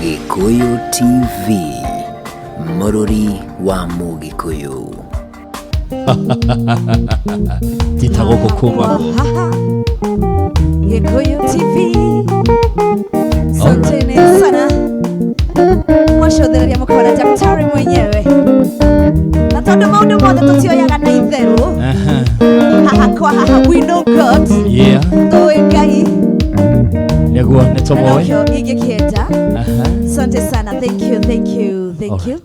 Gikuyu TV, Mururi wa Mugikuyu. Titago kuma Gikuyu TV. Asanteni sana. Mwashodheria mukora daktari mwenyewe. Na tondu maundu mothe tutioyaga na itheru. We know God. Yeah. Toi Ngai. Neguo netomoe. Igikenda. Asante sana. Thank you. Thank you.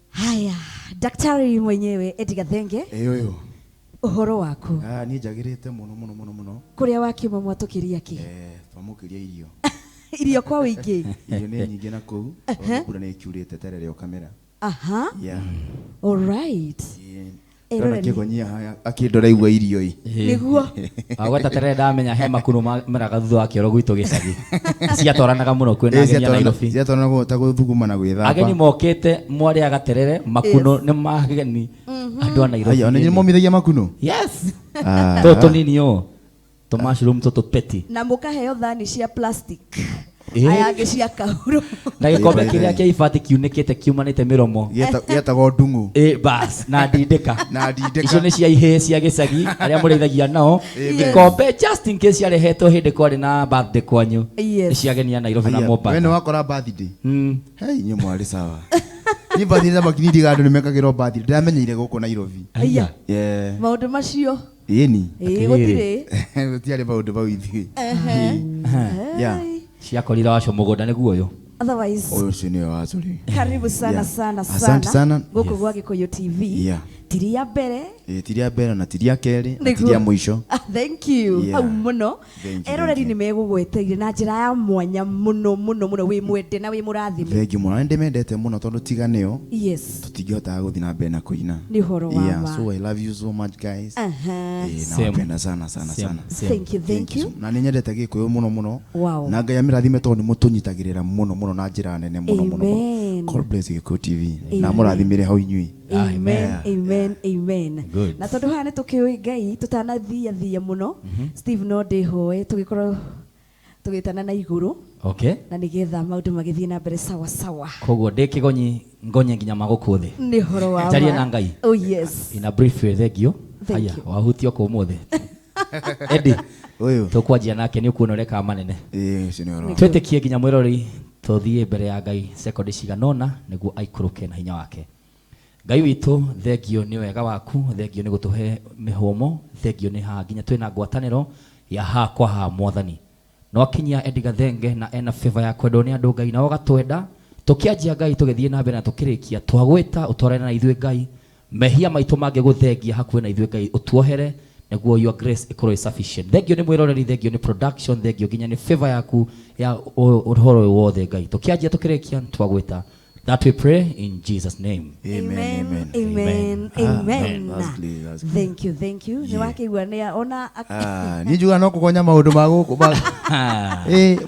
Haya, daktari mwenyewe Eddie Gathenge. Eyo. Uhoro waku. Ni jagirite muno. Kuria wakiuma mwatukiria ki? Twamukiria irio. Irio kwa wiki. Irio ni nyingi na kuu. Kura ni kiurite terere o kamera. Yeah. All right. Rona kigonyia akindora igwa irio i. Niguo. Agweta terere ndamenya he makuno meraga thutha wa kioro gwitu gicagi. Ciatoranaga muno kwina ageni Nairobi. Ciatoranaga gota guthuguma na gwithamba. Ageni mokite mwari agaterere makuno ni mageni. Andu a Nairobi. Aya ni momithagia makuno. Yes. Toto nini o. To mushroom toto peti. Na mukaheo thani cia plastic. Aya cia kauro. Na gikombe kiria kia ifati kiunikite kiumanite miromo. Yetagwo ndungu. Bas na ndindika. Icio ni cia ihe cia gicagi aria mureithagia nao. Gikombe just in case yarehetwo hindi kwari na birthday kwanyu. Cia genia Nairobi na Mombasa. Weno wakora birthday. Hey nyu mwari sawa. Ni birthday na makinidi gado ni mekagiro birthday. Ndamenyeire guku Nairobi. Aya. Yeah. Maundu macio. Yeni. Gutire. Gutiare maundu bau ithi. Yeah. Ciakorira wacio mugunda niguo uyu. Otherwise. Oyo sinio wazuri. Karibu sana sana. Asante sana. Guku gwa Gikuyu TV. Yeah. Tiria mbere. Tiria mbere na tiria keri na tiria mwisho. Thank you. Yeah. Au muno. Eroreri ni megugweteire na njira ya mwanya muno wi mwende na wi murathime. Thank you muno. Ndimendete muno tondu tiganeo. Yes. Tutingihota guthi na mbere na kuina. Ni horo wa. Yeah, so I love you so much guys. Napenda sana. Thank you. Na ninyendete Gikuyu muno. Wow. Na Ngai amirathime tondu mutunyitagirira muno na njira nene muno. God bless Gikuyu TV. Na murathimire hau inyui. Amen. Good. Na tondu hane tukioi Ngai tutanathia muno. Steve no ndihoe tugikorwo tugitana na iguru. Okay. Na nigetha maundu magithie na mbere sawa. Koguo ndikigonyi ngonye nginya magukuthi. Ni horo wa. Tarie na Ngai. Oh yes. In a brief way, thank you. Haya, wahutio kwa umuthi. Eddie. Oyo. Tukwanjia nake ni ukuonoreka manene. Sinoro. Twetikie nginya mwirori tuthie mbere ya Ngai sekondi ciganona niguo aikuruke na hinya wake. Ngai witu thengio ni wega waku, thengio ni gutuhe mihomo, thengio ni ha nginya twina ngwataniro ya ha kwa ha mwathani. No akinyia Eddie Gathenge na ena favor ya kwendwo ni andu Ngai na ogatwenda tukianjia Ngai tugithie na mbere na tukirikia twagwita utwarana na ithuĩ Ngai mehia maitu mange guthengia hakuhe na ithuĩ Ngai utuohere niguo your grace ikorwo sufficient. Thengio ni mwiroreri, thengio ni production, thengio nginya ni favor yaku ya uhoro wothe Ngai tukianjia tukirikia twagwita. That we pray in Jesus' name. Amen. Thank you. Ni wake igwana ona ni njuga no kugonya maundu ma guku ba.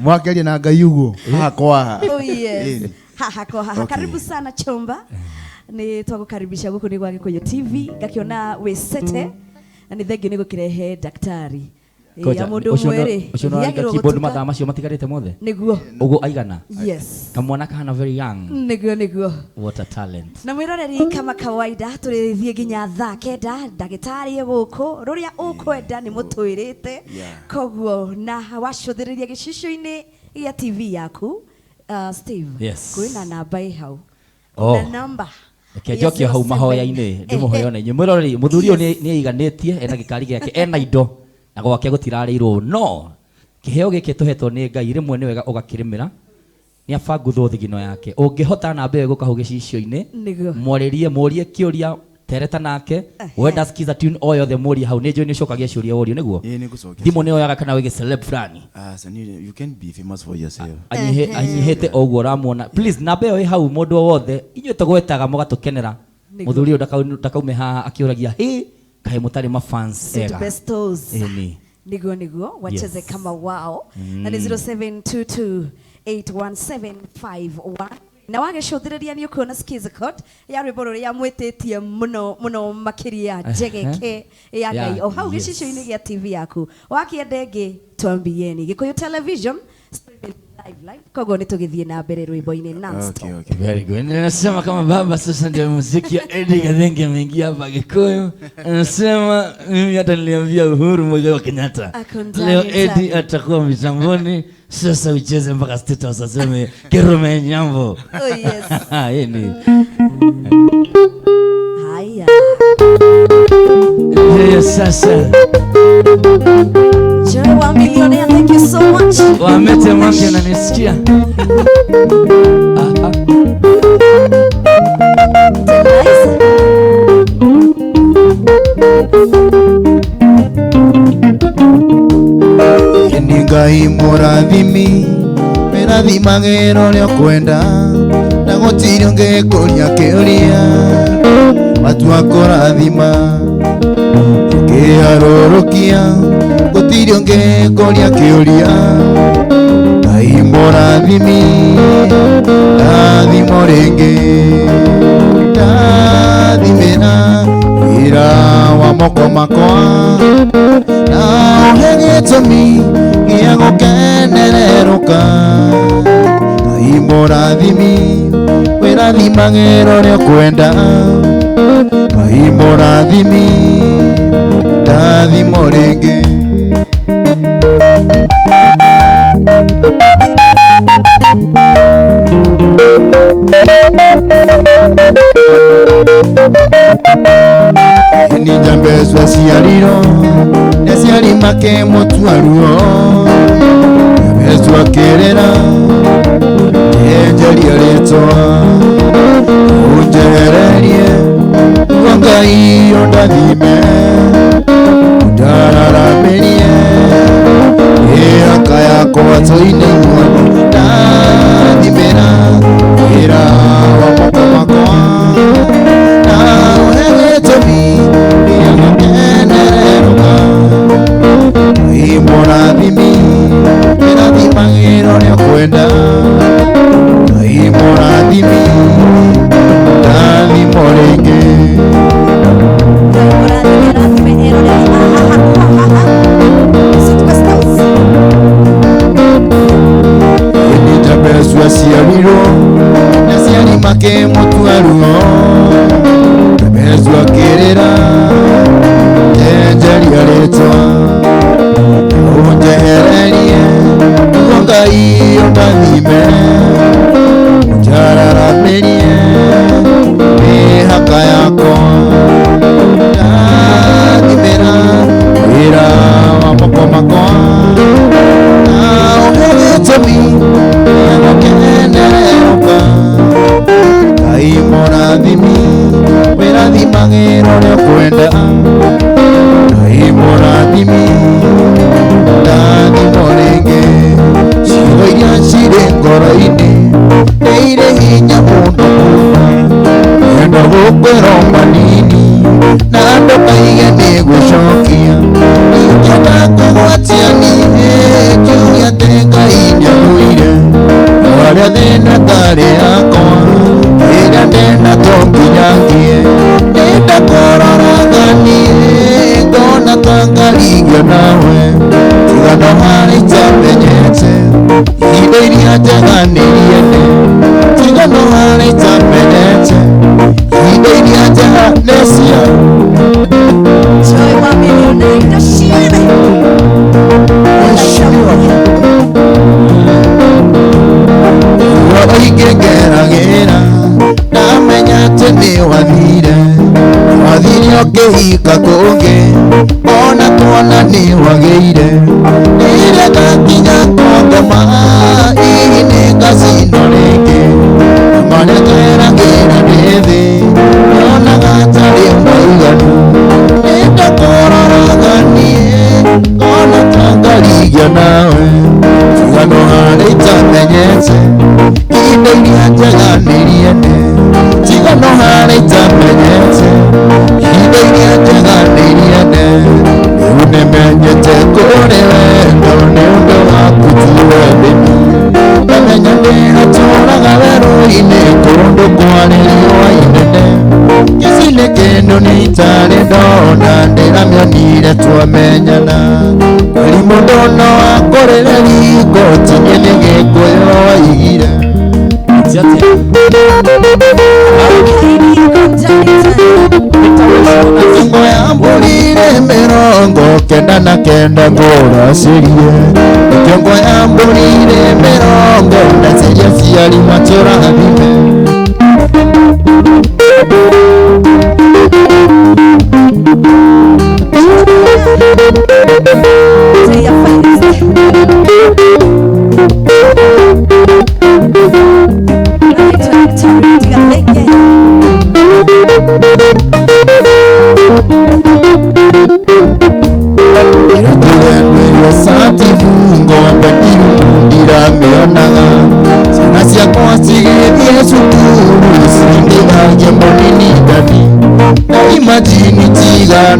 Mwakeria na Ngai uguo. Hakwa. Oh yes. Hakwa. Karibu sana chomba. Ni twagukaribisha guku ni gwa Gikuyu TV. Gakiona we sete. Na ni thengio ni gukirehe daktari. Ya mundu mwere. Ucio keyboard mathaa macio matigarite mothe. Niguo. Ugo aigana. Yes. Kamwana kana very young. Niguo. What a talent. Na mwiroreri kama kawaida turithie nginya thaa kenda ndagitari guku ruria ukwenda ni mutwirite koguo na wacuthiriria gicicio-ini ya TV yaku Steve. Yes. Kwina namba hau. Na namba. Jokia hau mahoya-ini ndimuhoya na inyu mwiroreri muthuri ni aiganitie ena gikari giake ena indo na gwake gutirarirwo no kiheo giki tuhetwo ni Ngai rimwe ni wega ugakirimira ni abangutho thigino yake ungihota na mbe gukahu gicicio-ini mwaririe murie kiuria tereta nake wenda skiza tune oyo the murie hau ni njoni cokagia ciuria worio niguo thimu ni oyaga kana wige celeb fulani you can be famous for yourself anyihete oguo ramuona please na mbe hau mundu wothe inyuĩ tugwetaga mugatukenera muthuri ndakaume haha akiuragia kahe mutari mafans era niguo wacheze kama wao na 0722817551 na wagicũthĩrĩria nĩ ũkuona skills code ya rwĩmbo rũrĩa mwĩtĩtie mũno makiria njegeke ya Ngai o hau gĩcicio-inĩ gĩa TV yaku wakĩenda ĩngĩ twambieni Gikuyu Television live kogo nitugithie na mbere rwimbo-ini non-stop. Okay. Very good. Nasema kama baba sasa ndio muziki ya Eddie Gathenge ameingia hapa Gikuyu. Anasema mimi hata niliambia Uhuru Muigai wa Kenyatta. Leo Eddie atakuwa mitamboni. Sasa ucheze mpaka State House aseme Kerume Nyambo. Oh yes. Yeye ni. Haya. Yes sasa. Joy wa millionaire, thank you so much. Wamete mwangi ananisikia. Aha. Ni Ngai mũrathimi mĩrathima gĩro rĩa kwenda na gũtirĩ ũngĩkũria kĩũria matua kũrathima ũkĩharũrũkia gũtirĩ ũngĩkũria kĩũria Ngai mũrathimi rathimo rĩngĩ rathimĩra wĩra wa moko makwa na ũhe gĩtũmi gĩa gũkenererũka Ngai mũrathimi wĩrathimagĩra ũrĩa kwenda Ngai mũrathimi rathimo rĩngĩ ni njambezwa ciariro neciari make mũtwaruo njambezwa kĩrĩra enjeria rĩtwa ũnjehererie guo Ngai ũndathime ũndararamĩrie ĩhaka yakwa tũine imuono ndathimĩra wĩra wa moko makwa na ũhe gĩtũmi gĩa gũkenererũka Ngai mũrathimi wĩrathimagĩra ũrĩa kwenda Ngai mũrathimi rathimo rĩngĩ njambezwa ciarirwo neciari make mũtwaruo njambezwa kĩrĩra enjeria rĩtwa ũnjehererie guo Ngai ũndathime ũnjararamĩrie mĩhaka yakwa ndathimĩra wĩra wa moko makwa na ũhe gĩtũmi gĩa gũkenererũka Ngai mũrathimi wĩrathimagĩra ũrĩa kwenda Ngai mũrathimi rathimo rĩngĩ ciugo iria cirĩ ngoro-inĩ nĩ irĩ hinya mũno kuuma wendo gũkwĩrwo manini na ndũkaige nĩ gũcokia ingĩenda kũgwatia niĩ njuge atĩ Ngai nĩamũire harĩa thĩna tarĩ yakwa ĩrĩa ndenda to nginyagie nĩndakũroraga niĩ ngona ta ngarigio nawe tiga no harĩ itamenyete ihinda iria njega nĩriene tiga no harĩ itamenyete ihinda iria njega nĩ cia Joy wa millionaire, indo ciene. Woro ingĩgeragĩra ndamenya atĩ nĩ wathire ũkĩhika kũngĩ ona tuona nĩ wagĩire nĩrĩ gakinya kwa ngoma ihi nĩ gacino rĩngĩ marĩa ngeragĩra ndĩ thĩ nyonaga tarĩ mũiganu nĩndakũroraga niĩ ngona ta ngarigia nawe tiga no harĩ itamenyete ihinda iria njega nĩriene tiga no harĩ itamenyete ihinda iria njega nĩriene rĩu nĩmenyete kũrĩ wendo nĩ ũndũ waku tu wendeni ndamenya ndĩhatũraga werũ-inĩ kũndũ kwarĩ riũa inene ici nĩ kĩndũ nĩ itarĩ ndona ndĩramĩonire twamenyana kweri mũndũ no akũrĩre riko tinye nĩ gĩkũyũ kenda na kenda ngora serie Kiongo ya mbonire merongo na seria siari matora habime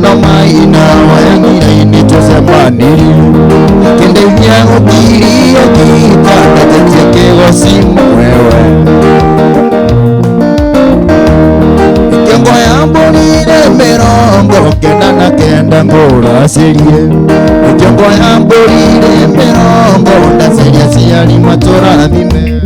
no maina wayangira ini tosemaniri kende vya ukiri okita katetia kego simu wewe Kiongo ya mbonire merongo kenda na kenda ngora serie Kiongo ya mbonire merongo na serie siari matora mime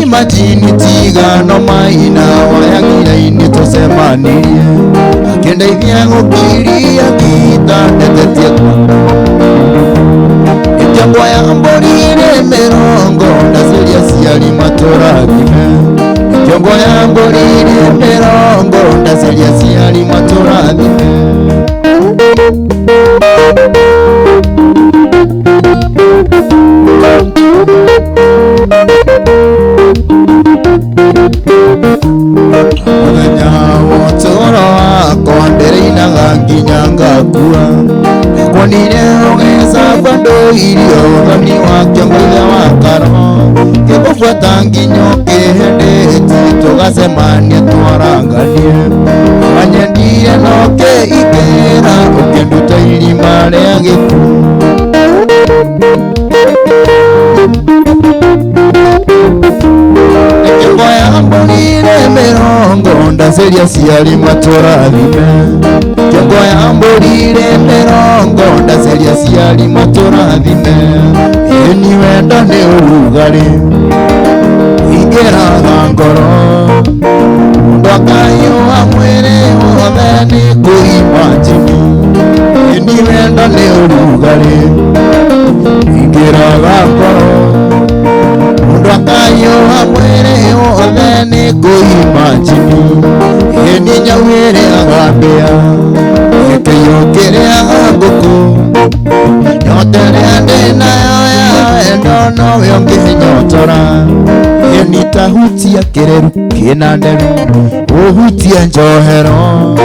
Imagine tiga no maina wayangira ini tosemanirie Kenda ivya ngukiria kita netetie kwa Kiongo ya mbonire merongo na seria siari matora bime Kiongo ya mbonire merongo na seria siari matora bime Kwanire ongeza bando irio Gani wakyo mwile wakaro Kikufuata nginyo kehende Tugasemania tuaranganie Wanyendie noke ikera Ukenduta ilima lea giku Kiongo ya mbonire merongo Ndaseria siari matora vime Kiongo ya mbonire merongo Ndaseria siari matora vime Yeni wenda ne urugari Ingera gangoro Ndokayo amwere Urotheni kuimajini Yeni wenda ne urugari Ingera gangoro Ndokayo amwere Urotheni kuimajini Yeni nyawere agambia Kiyokere agambuku Nyotere andena ya endono yonge nyotora Yeni tahutia kereru kina neru Uhutia njohero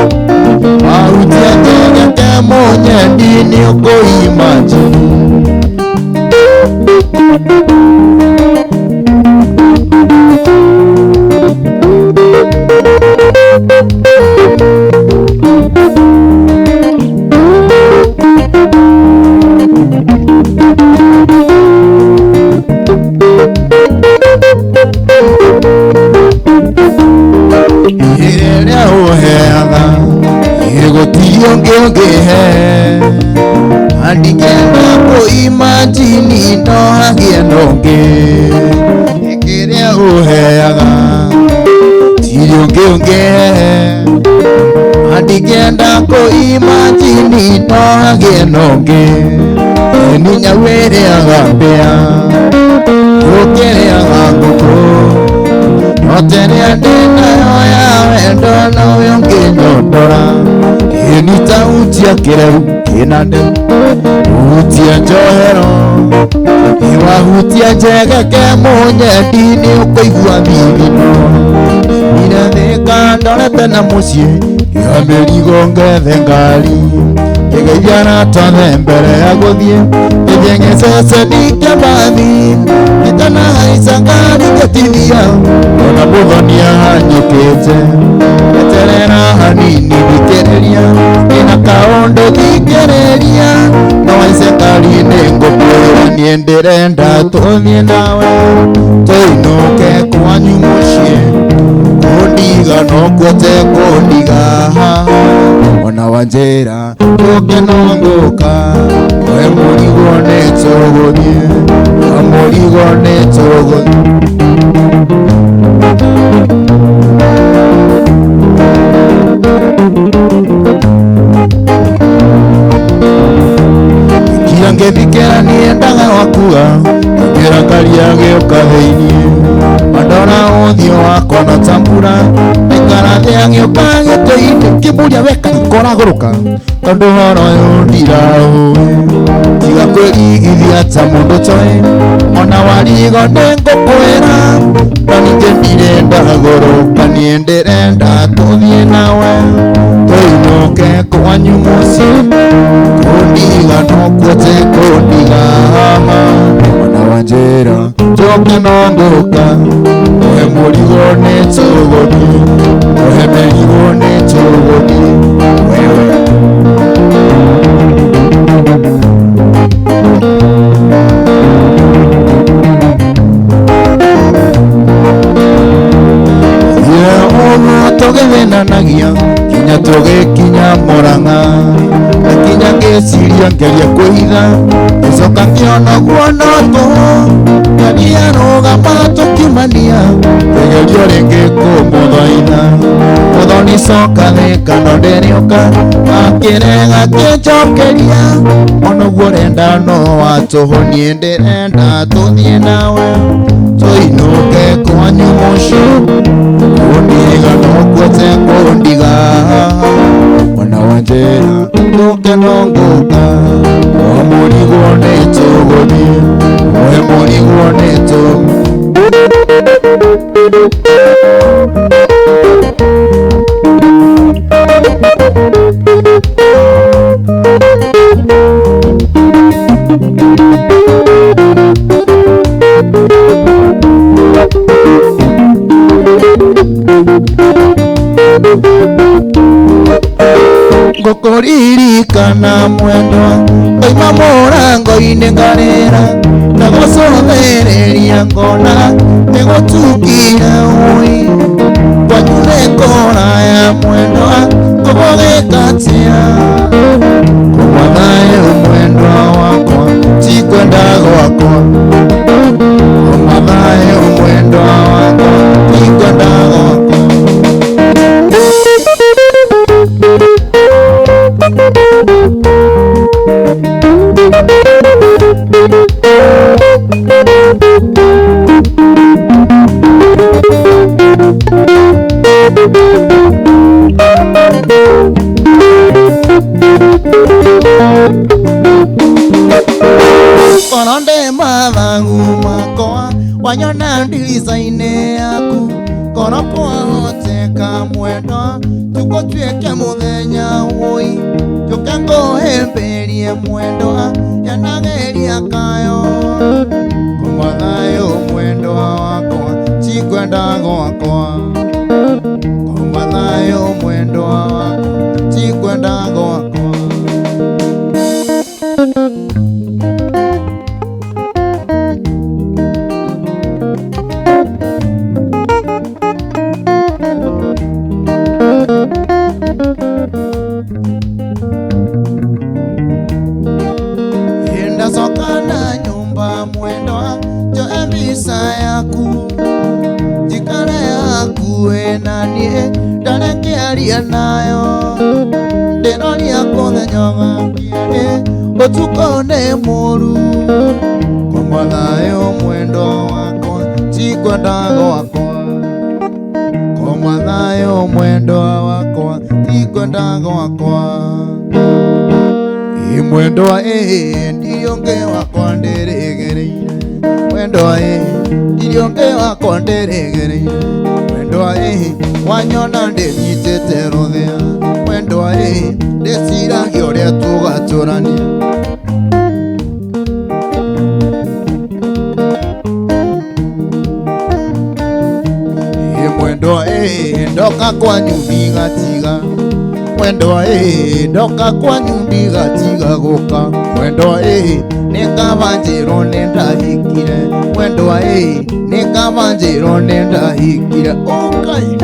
Ahutia kenya kemonye Dini uko imajini Andikenda ko imagine no hagie nonge Ikiria uheaga Tirio ngeonge Andikenda ko imagine no hagie nonge Ninya were agambea Ukere agambuko Notere andena ya wendo no yonge nyondora Nita utia kireru kinande Utia njohero Iwa utia njega ke munye Dini ukoigua mimino Nire thika ndorete na mucie Ya merigo ngethe ngari Igejana tone mbere ya guthie Ijenge sese dike bathi Itana haisangani ketithia Ona muthonia hanyukite Eterera hanini thikereria Ina kaondo thikereria No haisekari nengukwira Niendirenda tuthie nawe Tuinuke kwanyu mucie Kundiga no kwote kundiga Ona wanjira Tuke nonguka We murigo nituguthie Murigo nituguthie Ngethikera niendaga wakua Ngira karia gioka theinie Mandora uthio wakwa na tambura Nikarathia gioka gĩtĩ-inĩ Kĩmũria weka ikoraguruka Tondũ horo ũyũ ndiraũĩ Tiga kwĩrigithia ta mũndũ toĩ Ona warigo nĩngũkwĩra Na ningĩ ndirenda gũrũka Niĩ ndĩrenda tũthiĩ nawe Tũinũke kwanyu mũciĩ Kundiga no kwote kundiga Ona wanjĩra njoke no ngũka Ũhe mũrigo nĩtũgũthiĩ Ũhe mĩrigo nĩtũgũthiĩ Wewe tũgĩthĩnanagia kinya tũgĩkinya Mũrang'a kinya ngĩciria ngeria kwĩhitha gĩcoka ngĩona guo no tũhũ ngeria rũgama tũkiumania kĩgerio rĩngĩ kũmũthaitha mũthoni coka thĩ no ndĩrĩũka akĩrega kĩnjokeria ona guo renda no watũhũ niĩ ndĩrenda tũthiĩ nawe tũinũke kwanyu mũciĩ Kundiga no kwote kundiga Ona wanjĩra nduke no ngũka Ũhe mũrigo nĩtũgũthiĩ Ũhe mũrigo nĩtũgũthiĩ Ngukuririkana mwendwa Ngoima mũrango-inĩ ngarĩra Ndagũcothereria ngona Nĩgũtukia ũi Kwanyu nĩkũraya mwendwa Kũgũgĩka atĩa Kuma thayũ mwendwa wakwa Tikwenda gwakwa Kuma thayũ mwendwa wakwa Tikwenda gwakwa Koronde mathagu makwa Wanyona ndirica-inĩ yaku Koropo ahoteka mwendwa Tũgũtuĩke mũthenya ũi Njũke ngũhĩmbĩrie mwendwa Yanageria kayo Kuma thayũ mwendwa wakwa Tikwenda gwakwa Kuma thayũ mwendwa wakwa Tikwenda gwakwa nayo ndĩroria kũthenyoga ũtukũ nĩ mũru Kuma thayũ mwendwa wakwa Tikwenda gwakwa Kuma thayũ mwendwa wakwa Tikwenda gwakwa Mwendwa ndirionge wakwa ndĩrĩgĩrĩire Mwendwa ndirionge wakwa ndĩrĩgĩrĩire Mwendwa wanyona ndĩnyitĩte rũthĩa mwendwa ndĩciragia ũrĩa tũgatũrania. Mwendwa ndoka kwanyu ndigatiga, mwendwa ndoka kwanyu ndigatiga gũka, mwendwa nĩngaba njĩrwo nĩndahikire, mwendwa nĩngaba njĩrwo nĩndahikire. Okay.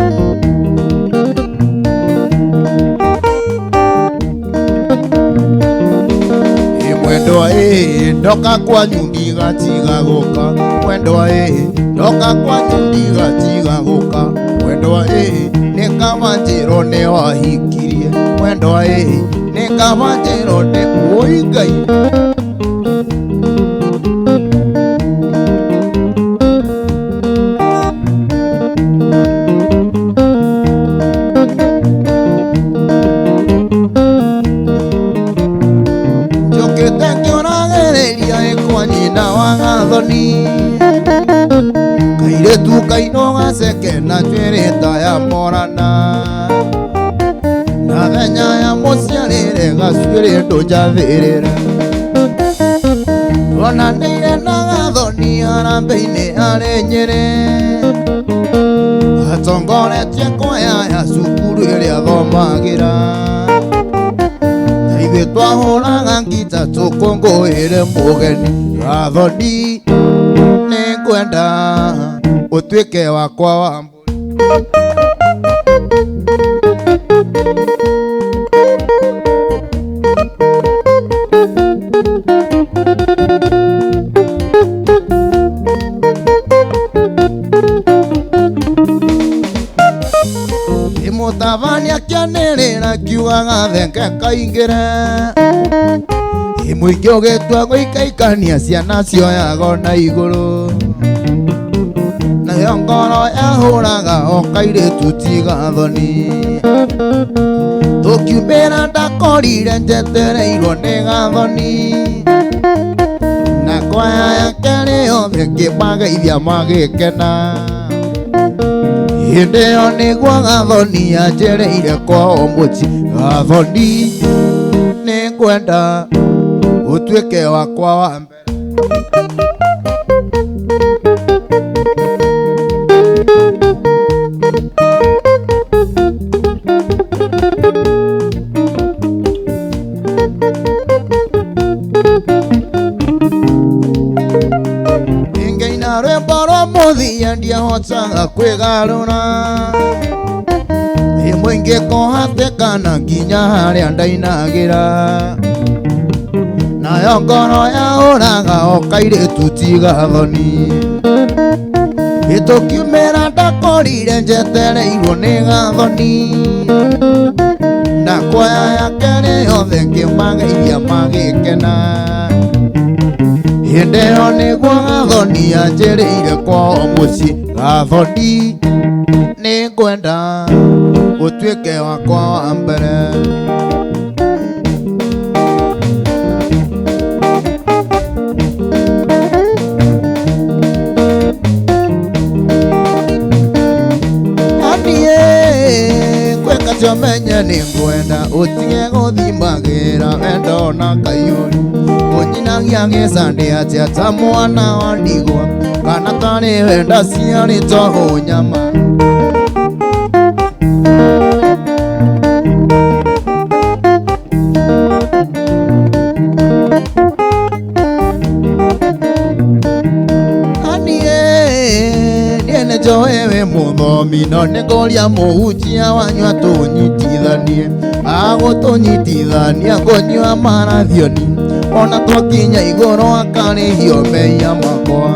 Mwendwa ndoka kwanyu ndigatiga gũka, mwendwa ndoka kwanyu ndigatiga gũka, mwendwa nĩngaba njĩrwo nĩwahikirie, mwendwa nĩngaba njĩrwo nĩ woi Ngai. Kairetu kaino gaceke na njuĩrĩ ta ya morana, na thenya ya mũciarĩre gacuĩrĩ ndũnjathĩrĩre, tuonanĩire na Gathoni harambĩ-inĩ harĩ Nyĩrĩ, atongoretie kwaya cukuru ĩrĩa thomagĩra, na ithuĩ twahũraga ngita tũkũngũĩre mũgeni. Gathoni nĩngwenda ũtuĩke wakwa wa mbũri. Mũtabani akĩanĩrĩra kiuga Gathenge kaingĩre, mũingĩ ũgĩtua gũikaikania ciana cioyagwo na igũrũ, nayo ngoro yahũraga o kairĩtu ti Gathoni, tũkiumĩra ndakorire njetereirwo nĩ Gathoni, na kwaya yake yothe ngĩmageithia magĩkena. Hĩndĩ ĩyo nĩguo Gathoni yanjereire kwao mũciĩ. Gathoni nĩngwenda ũtuĩke wakwa wa mbere. Ingaina rwĩmbo rwa mũthia ndiahotaga kwĩgarũra, mũingĩ kũhatĩkana nginya harĩa ndainagĩra, nayo ngoro yahũraga o kairĩtu ti Gathoni, tũkiumĩra ndakorire njetereirwo nĩ Gathoni, na kwaya yake yothe ngĩmageithia magĩkena. Hĩndĩ ĩyo nĩguo Gathoni yanjĩrĩire kwao mũciĩ. Gathoni nĩngwenda ũtuĩke wakwa wa mbere. Menye nĩngwenda ũtige gũthimagĩra wendo na kaiyũri, ũnyinagia gĩcandĩ atĩa ta mwana wa ndigwa, kana tarĩ wenda ciarĩtwo nyama. Nĩnjoe wĩ mũthomi no nĩngũria mũhunjia wanyu atũnyitithanie, agũtũnyitithania ngũnyua marathioni, ona twakinya igũrũ akarĩhio mehia makwa.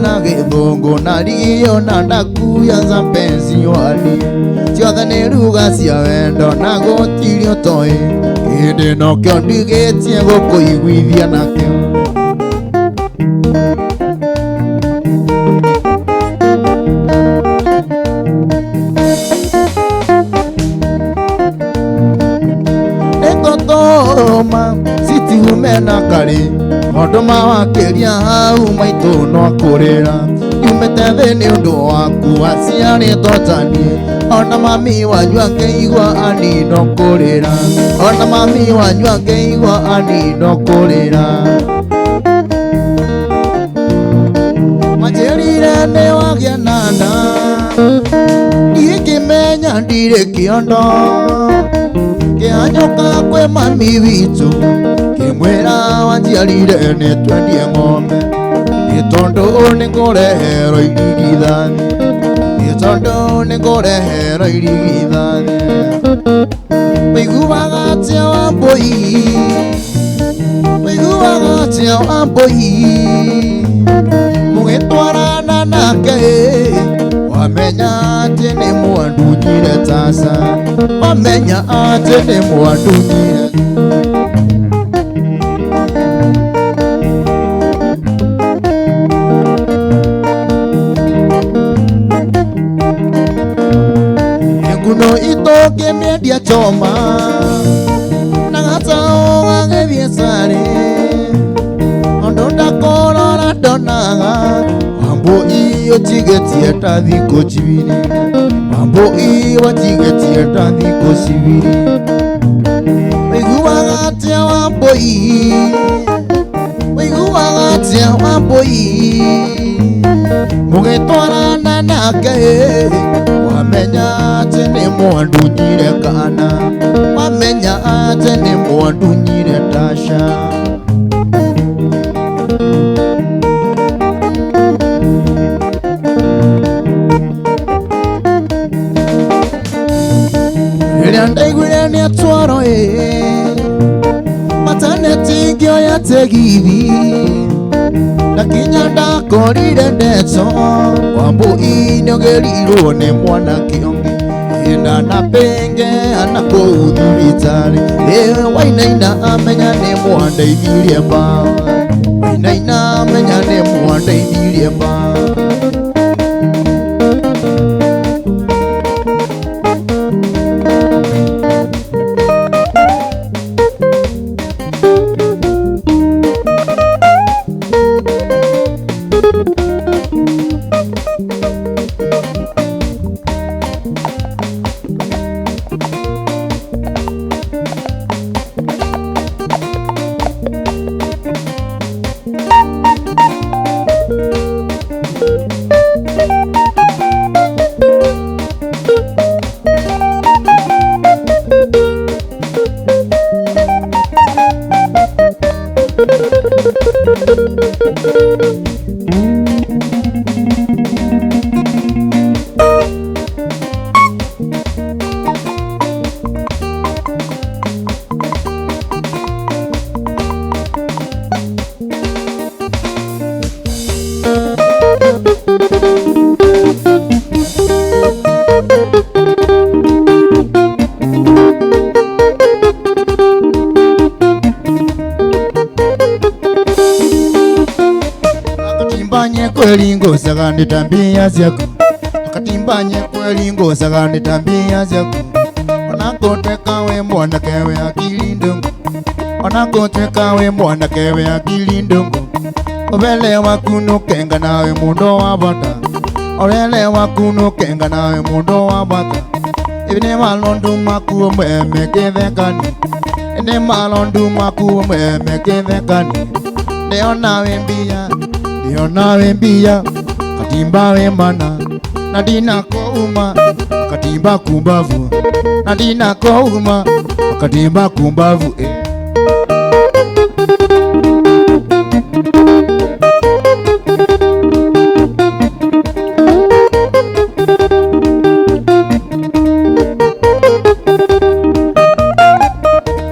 Na gĩthũngũ na rigio na ndakuya za mpenzi wali, ciothe nĩ ruga cia wendo na gũtirĩ ũtoĩ, hĩndĩ ĩno kĩo ndigĩtie gũkũiguithia nakĩo. Nĩngũtũma citiume na karĩ, Andũ mawakĩria hau maitũ no kũrĩra Yumĩte thĩ nĩ ũndũ waku aciarĩtwo ta niĩ Ona mami wanyu angĩigua ani no kũrĩra Ona mami wanyu angĩigua ani no kũrĩra Manjĩrire nĩ wagĩa na nda Ngĩmenya ndirĩ kĩondo Kĩhanyũka kwĩ mami witũ Kĩmwĩra wanjiarire nĩ twendie ng'ombe Nĩ tondũ nĩ ngũreherwo irigithathi Nĩ tondũ nĩ ngũreherwo irigithathi Ũiguaga atĩa Wambũi Ũiguaga atĩa Wambũi Mũgĩtwarana nake Wamenya atĩ nĩ mwandunyire tasa Wamenya atĩ nĩ mwandunyire Nguno itoke mĩendia choma Na gataũ gagĩthiĩ sare Ondũ ndakorora ndonaga Wambũi ũtigetie ta thikũ cibiri Wambũi watigetie ta thikũ cibiri Ũiguaga atĩa Wambũi Ũiguaga atĩa Wambũi Mũgĩtwarana nake Wamenya atĩ nĩ mwandunyire kana Wamenya atĩ nĩ mwandunyire tasha Rĩrĩa ndaiguire nĩ atwarwo Mataneti ngĩoya tegithi Ndakinya ndakorire ndeto Wambũi nĩogerirwo nĩ mwanake ũngĩ Ndanapenge anakũu thibitarĩ Wainaina amenya nĩ mwandeithirie mbaũ Wainaina amenya nĩ mwandeithirie mbaũ Kweli ngosaga ni tabia zako Akatimbanye kweli ngosaga ni tabia zako Onakoteka we mwanake we akili ndongo Onakoteka we mwanake we akili ndongo Obelewa kunukenga nawe mundo wa bata Obelewa kunukenga nawe mundo wa bata Ibine malondu makuwa mweme kevekani Ine malondu makuwa mweme kevekani Neo nawe mbia Ndio nawe mbia katimba we mana Nadina kouma katimba kumbavu Nadina kouma katimba kumbavu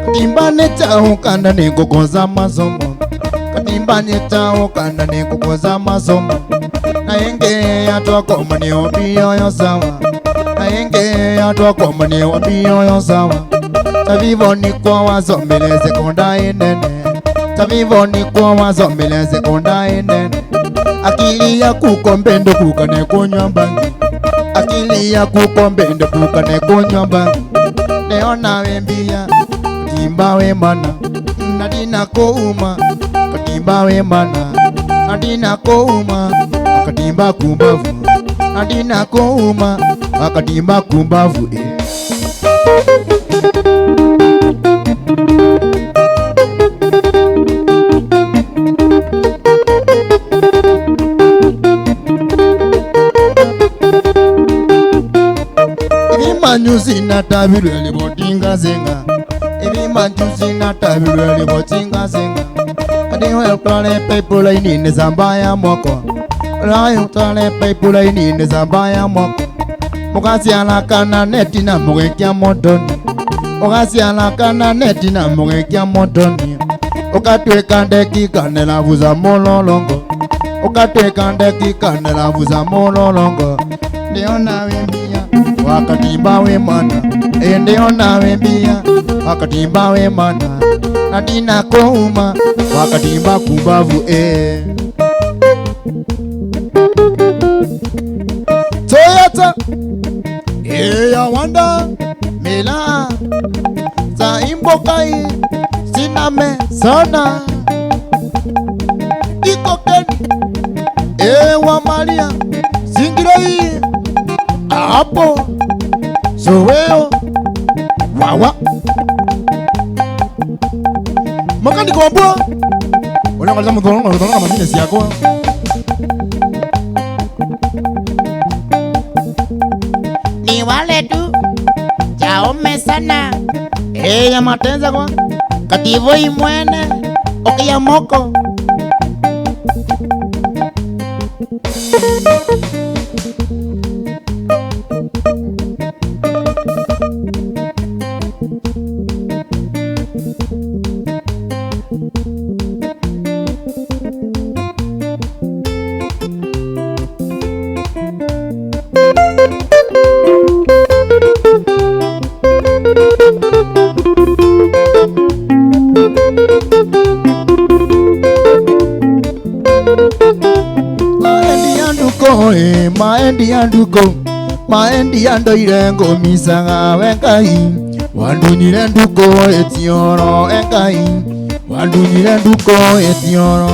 Katimba neta ukanda nikukoza masomo Katimba neta ukanda nikukoza masomo Naenge yatwakoma ni obiyo yosawa Naenge yatwakoma ni obiyo yosawa Tavivo ni kwa wazomile sekonda inene Tavivo ni kwa wazomile sekonda inene Akili ya kukombendo kukane kunywa mbangi Akili ya kukombendo kukane kunywa mbangi Neona we mbia katimba we mana Nadina kouma katimba akatimba we mana adina kouma akatimba kumbavu adina kouma akatimba kumbavu Manyusi na tabiru libotinga zenga Ebi manyusi na tabiru libotinga zenga Adiwe utale pepula inine zambaya mwako Lai utale pepula inine zambaya mwako Mugasi alakana neti na mugekia motoni Mugasi alakana neti na mugekia motoni Ukatwe kandeki kanela vuza mololongo Ukatwe kandeki kanela vuza mololongo Ndiona wembia wakatimba we mana ndiona wembia wakatimba we mana nadina kouma wakatimba kumbavu Toyota ya wanda mela za imbokai siname sana ikokeni wa Maria zingirei hapo Soweo wawa makandi kwa mbwa wala ngaliza mdolongo kama business yako ni wale tu chaume sana ya matenza kwa kativo imwene okia moko Maendi ando irengo misaga wengai wandunyire nduko etioro engai wandunyire nduko etioro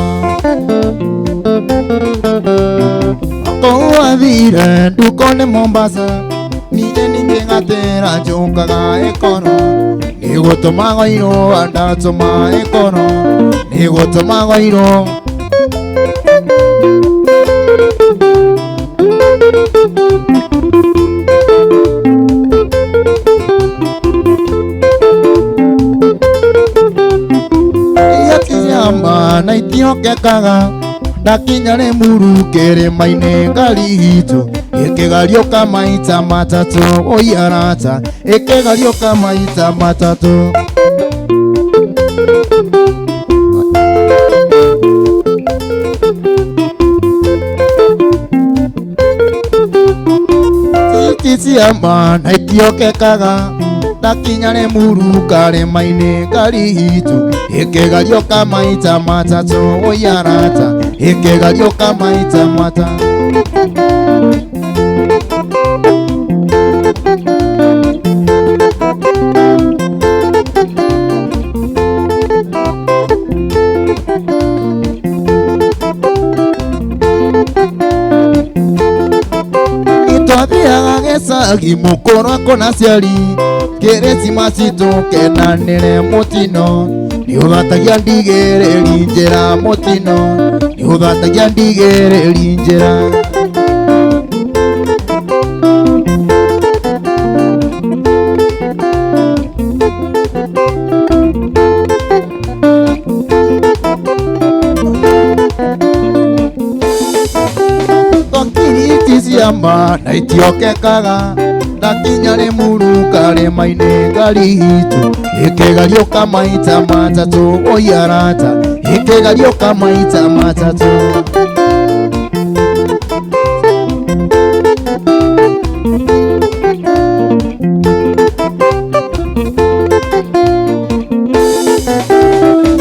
ko avire nduko ne Mombasa nije ningatera njokaga ekono nigotomago iro andatoma ekono nigotomago iro na itiokekaga ndakinyare murukere maine ngari hito ekegarioka maita matatu oyarata ekegarioka maita matatu titi ama na itiokekaga ndakinyare murukare maine ngari hito ekegarioka maita matatu oyarata ekegarioka maita matatu itwathiaga gecagi mukuru akona ciari Keresimasi tukenanire mutino niugatagia ndigereri njira mutino niugatagia ndigereri njira Kokiritiziamba na itiokekaga ndakinyare murukare maine ngari hitu ekegarioka maita matatu oyarata ekegarioka maita matatu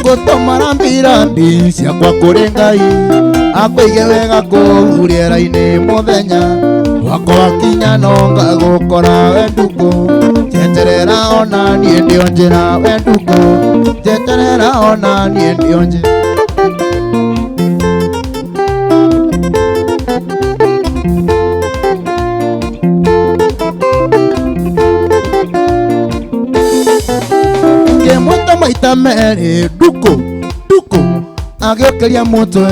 gotomara mbirambi ciakwa kuri Ngai akwige wega kuhuriera-ini muthenya wakwa kinya no ngagukora we nduku jeterera ona nie ndio njira we nduku jeterera ona nie ndio njira maita mere duko agiokeria mutwe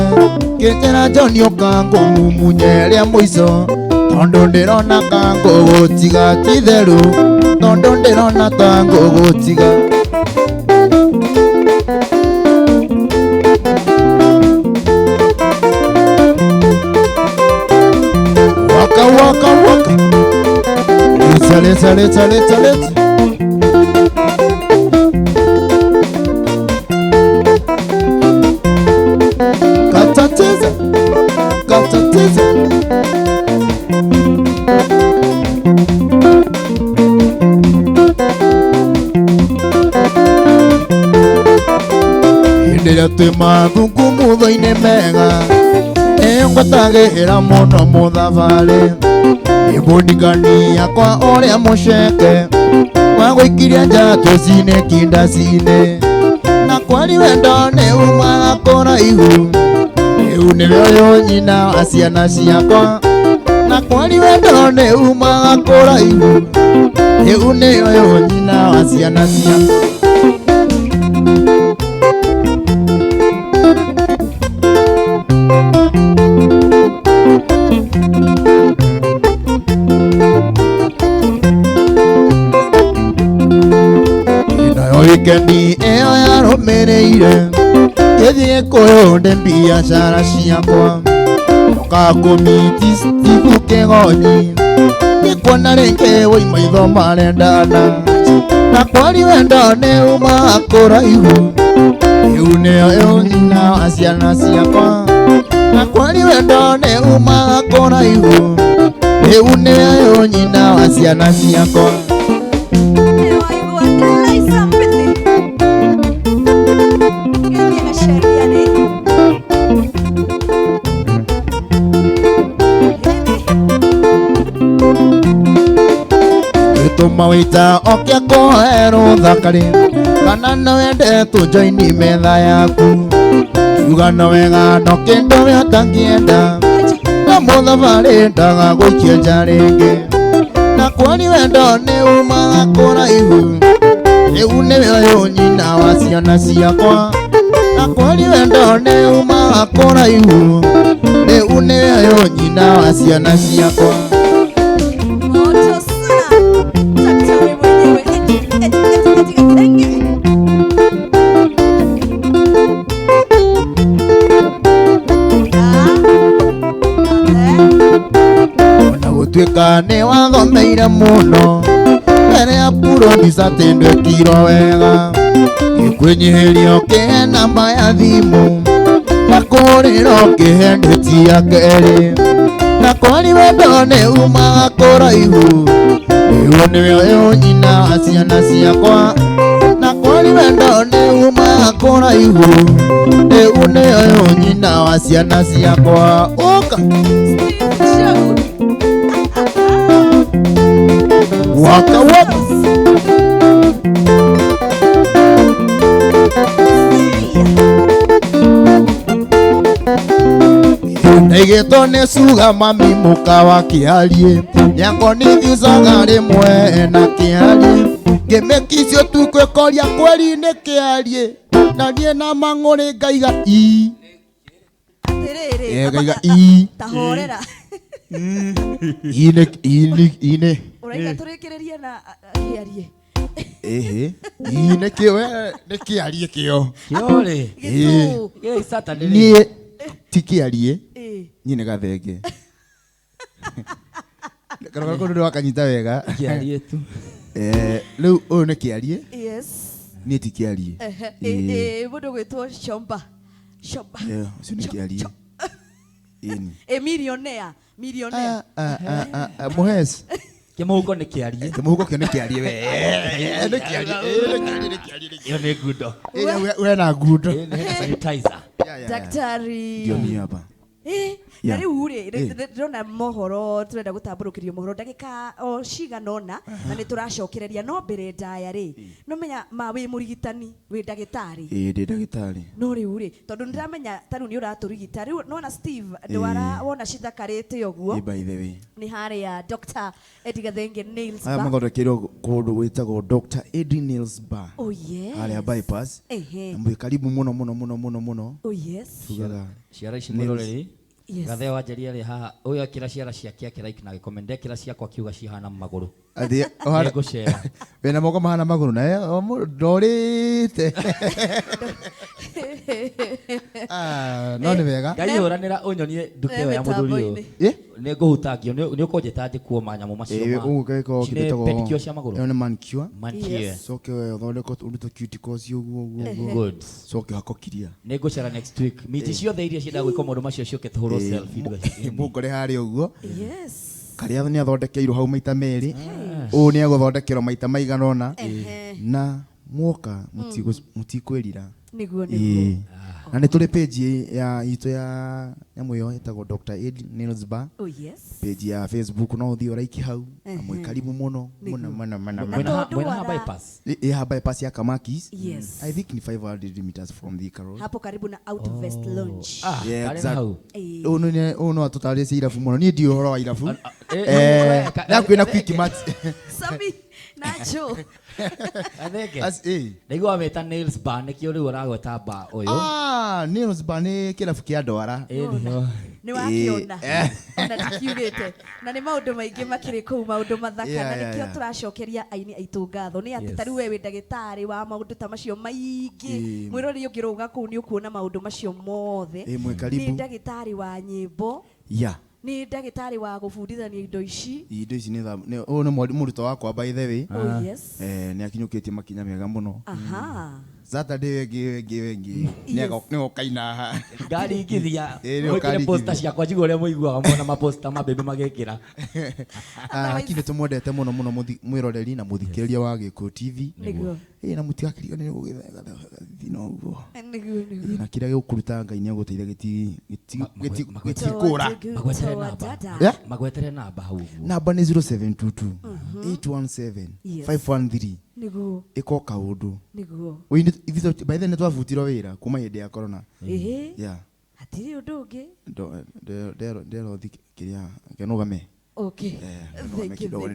kinjera John Okango mumunyeria muico tondu ndirona kango gutiga titheru tondu ndirona tango gutiga waka Let's Katatiza Indira tema thungu mutho-ini mega ngwatagĩra mũno mũthabari ibundikani yakwa ũrĩa mũceke wa gũikiria njatũ cine kindaci-inĩ na kwari wendo nĩ umaga kũraihu rĩu nĩwe ũyũ nyina wa ciana ciakwa na kwari wendo nĩ umaga kũraihu rĩu nĩwe ũyũ nyina wa ciana ciakwa Weekendi eo yarumireire githie kuyunde biacara ciakwa ukakumiti Steve Kĩgonyi nĩkuona rĩngĩ wĩ maitho marendana na kwari wendo nĩ umaga kũraihu rĩu nĩyo nyina wa ciana ciakwa na kwari wendo nĩ umaga kũraihu rĩu nĩyo nyina wa ciana ciakwa Mawita okia koheru thakari kana no wende tujoini metha yaku kiuga no wega no kindu wĩtangienda na mũthabari ndaga gũikia nja rĩngĩ na kwani wendo nĩ umaga kũraihu rĩu nĩwe ũyũ nyina wa ciana ciakwa na kwani wendo nĩ umaga kũraihu rĩu nĩwe ũyũ nyina wa ciana ciakwa Tuika nĩ wathomeire mũno mbere ya Puronisa tindwĩkirwo wega gĩkwĩnyihĩrio kĩhe namba ya thimũ na kũrĩrwo kĩhe ndĩti ya kerĩ na kwari wendo nĩ umaga kũraihu rĩu nĩwe ũyũ nyina wa ciana ciakwa na kwari wendo nĩ umaga kũraihu rĩu nĩwe ũyũ nyina wa ciana ciakwa ũka Waka waka Naigeto nesuga mami muka wa kiarie Nyako nithiucaga rĩmwe na kĩarie ngĩmĩkicio tu kwĩkoria kweri nĩ kĩarie na niĩ na mang'ũrĩ ngaiga i ngaiga i tahorera ine Uraiga tũrĩkĩrĩrie na kĩarie nĩ kĩarie kĩo Kĩore Gĩtũ Saturday niĩ ti kĩarie niĩ nĩ Gathenge Karaka kũndũ wakanyita wega Kĩarie tu rĩu ũyũ nĩ kĩarie Yes niĩ ti kĩarie mũndũ gwĩtwo Shomba ũcio nĩ kĩarie millionaire Muhes Kĩmũhuko nĩ kĩarie kĩmũhuko kĩo nĩ kĩarie we nĩ kĩarie iyo nĩ ngundo we na ngundo sanitizer Daktari ndio mimi hapa na riu ri ndona mohoro turenda gutamburukirio mohoro ndagika o ciganona na ni turacokereria no mbere ndaya ri no menya ma wi murigitani wi ndagitari ndi ndagitari no riu ri tondu ndiramenya tanu ni uraturigita riu nona Steve ndwara wona cithakarite uguo by the way ni haria Dr.Eddie Gathenge nails aya bar mathondekirwo kundu gwitagwo Dr.Eddie nails bar yes haria bypass mwe karibu muno oh yes tugaga ciara ici mwiroreri Gathe wanjaria ri haha uyu akira ciara ciake akira ikina gikomende akira ciakwa kiuga cihana maguru athi ohana gucera wena moko mahana maguru na ndorite no ni wega ngai uranira unyonie nduke ya muthuri ni nguhutangio ni ukonjeta ndikuo manyamo macio ugeko kidetagwo pedicure cia maguru ni manicure soke we thondeko undu cuticles uguo good soke hakokiria ni ngucera next week miti ciothe iria cienda gwika maundu macio cioke tuhurwo selfie mbungore hari uguo yes karia ni athondekeirwo hau maita meri u ni aguthondekerwo maita maiganona na muoka mutikwirira niguo na ni tuli page ya itu ya nyamu yo itagwo Dr.Eddie nails bar oh yes page ya Facebook no uthi oraiki hau amwe karibu muno mwena bypass ya bypass ya Kamakis yes I think ni 500 meters from the Carol hapo karibu na Out West Lounge yeah exactly no atutari cia irafu muno ni ndio horo wa irafu na kwina quick match sabi nacho atheke ndaigua meta nails bar nikio riu uragweta bar uyu nails bar ni kirafu kia ndwara ni wakiona na tikiugite na ni maundu maingi makiri kuu maundu mathaka na nikio turacokeria aini aitu ngatho ni ati tari we ndagitari wa maundu ta macio maingi mwirori ungiruga kuu ni ukuona maundu macio mothe ni ndagitari wa nyimbo ni ndagitari wa gufundithania indo ici ni muruto wakwa by the way oh yes ni akinyukitie makinya mega muno Saturday wengi ni kaina ngari ingithia mwikire poster ciakwa njigua uria muiguaga mona maposta mabebe magekira akinde tumwendete muno mwiroreri na muthikiriria wa Gikuyu TV na mutiakiriga ni gugithega thino uguo na kira gikuruta ngai ni aguteithia gitikura magwetere namba hau namba ni 0722 817 513 niguo iko kaundu niguo by the way twavutirwo wira kuma hindi ya corona hatiri undu ungi ndero thikiria kenugame okay thank you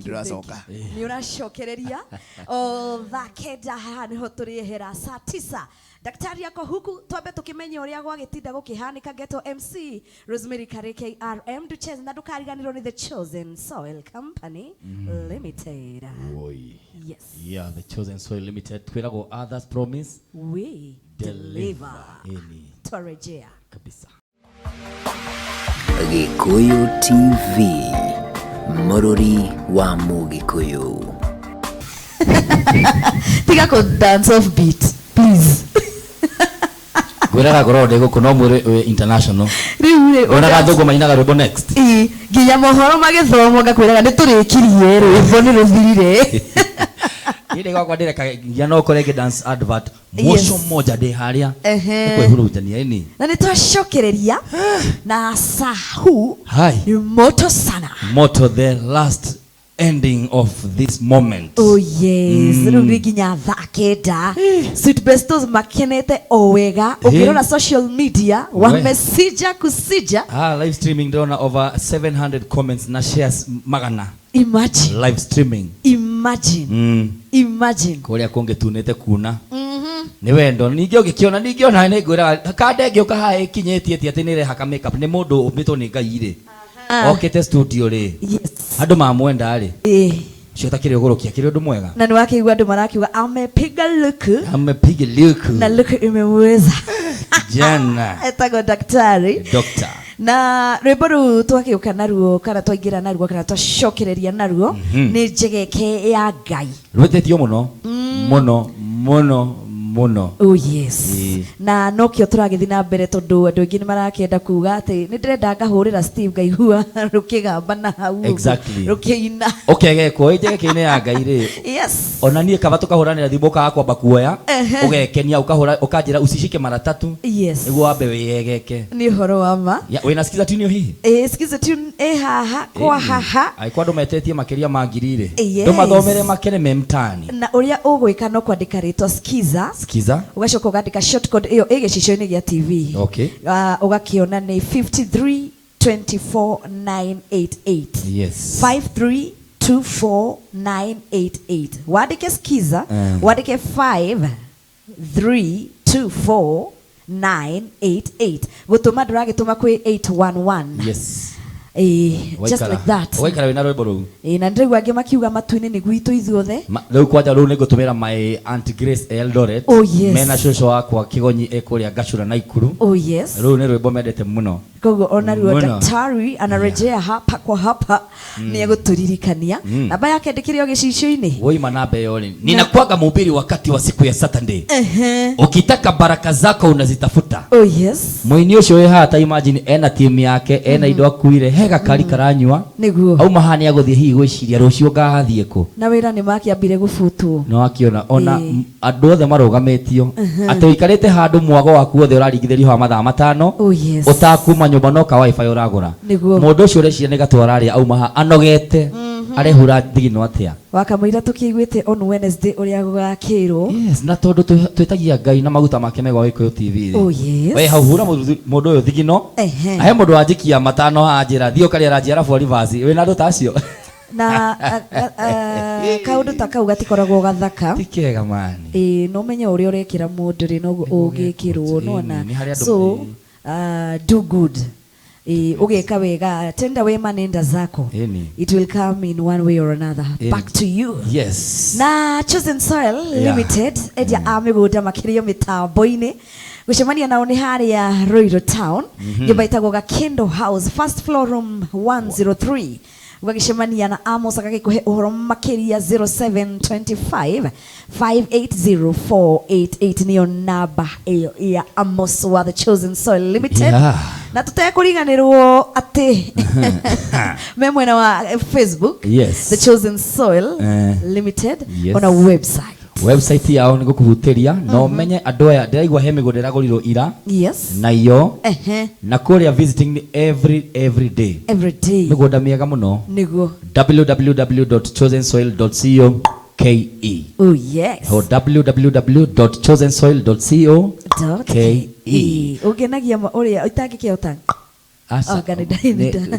ni uracokereria o thakenda haha niho turihera saa 9 daktari yako huku twambe tukimenya uria gwagitinda gukihanika Geto MC Rosemary Karey KRM Duchess na ndukariganirwo ni The Chosen Soil Company Limited yes The Chosen Soil Limited twiragwo others promise we deliver twarejea kabisa Gikuyu TV Mururi wa Mugikuyu tiga ko dance off beat please gwiraga gorode guku no mwire international riu ona gathugo mainaga rwimbo next nginya mohoro magithomo ngakwiraga ni turikirie rwimbo ni ruthirire ile kwa direka ngia no korege dance advert mosho moja de haria kwa hurutania ini na nitwacokereria na sahu ni moto sana moto the last ending of this moment oh yes ruginya thakenda sweet bestos makenete owega ukirona social media wamesija kusija live streaming ndona over 700 comments na shares magana imagine live streaming imagine kuria kungitunete kuna ni wendo ningio gikiona ningiona ni ngwira kande ngioka ha ikinyetie ati ni reha makeup ni mundu umbitwo ni ngai ri okete studio ri andu mamwenda ri cio takire ugurukia kire undu mwega na ni wakiigua andu marakiuga amepiga luku na luku imeweza jana etago daktari doctor na rwimbo ru twakiuka naruo kana twaingira naruo kana twacokereria naruo ni njegeke ya ngai rwethetio muno muno. Oh yes. Na nokio turagithi na mbere tondu andu aingi ni marakenda kuga ati ni ndirenda ngahurira Steve ngaigua rukigamba na hau. Exactly. Rukiina. Ukegekwo ijegeke-ini ya Ngai ri. Yes. Ona nie kaba tukahuranira thimbo ka kwamba kuoya ugekenia ukahura ukajira usishike mara 3. Yes. Niguo wambe wiyegeke. Ni horo wa ma. Ya wina skiza tune hihi. Skiza tune haha kwa haha. Ai kwando metetie makiria mangirire. Yes. Ndomathomere makene memtani. Na uria ugwika no kwandika ritwa skiza. Skiza. Ugacoka ukandika short code iyo igicicio-ini gia TV. Okay. Ugakiona ni 5324988. Yes. 5324988. Wandike skiza, wandike 5324988. Gutuma nduragituma kwi 811. Yes. Just like that. Waikara wina rwimbo ruu. Na ndirigwa angi makiuga matu-ini ni gwitu ithuothe. Riu kwanja ruu ningutumira my Aunt Grace Eldoret. Oh yes. Mena shosho wakwa Kigonyi ekuria Gachura Naikuru. Oh yes. Ruu ni rwimbo mendete muno. Koguo ona ruo daktari anarejea hapa kwa hapa ni aguturirikania. Namba yake ndikirio gicicio-ini. Woima namba iyo ni. Ninakuaga mhubiri wakati wa siku ya Saturday. Ukitaka baraka zako unazitafuta. Oh yes. Muini ucio we hata imagine ena team yake ena indo akuire hega kari karanyua. Niguo. Au mahani aguthie hihi gwiciria rucio ngathie ku. Na wira ni makiambire gubutwo. No akiona ona andu othe marugamitio. Ati uikarite handu mwago waku othe uraringithirio ha mathaa 5. Oh yes. Utakuma nyumba no ka wifi uragura. Mundu ucio ureciria ni gatwara aria auma ha anogete. Arehura thigino atia. Wakamwira tukiguite on Wednesday uria gugakirwo. Yes, na tondu twetagia Ngai na maguta make mega Gikuyu TV. Oh yes. We hau hura mundu uyu thigino. Ahe mundu wanjikia matano ha njira thio kali aranjia arafu rivasi. We na ndu tacio. Na kaundu ta kau gatikoragwo gathaka. Tikega mani. No menye uria urekira mundu ri no ugikirwo nona. So do good. Ugeka wega tenda wema nenda zako. It will come in one way or another back to you. Yes. Na Chosen Soil Limited edia amiguda makirio mitambo-ini gucemania nao ni haria Royal Town nyumba itagwo Gakendo House first floor room 103. Ugagicemania na Amos agagikuhe uhoro makiria 0725 580488 niyo namba iyo ya Amos wa the Chosen Soil Limited. Na tutekuriganirwo ati me mwena wa Facebook. Yes. The Chosen Soil Limited on a website yao niguo kuhutiria no menye andu aya ndiraigua he migo ndiragorirwo ira. Yes. Na iyo na kuria visiting every day migunda miega muno niguo www.chosensoil.co.ke. Oh yes. www.chosensoil.co.ke. Ugenagia uria utangikihota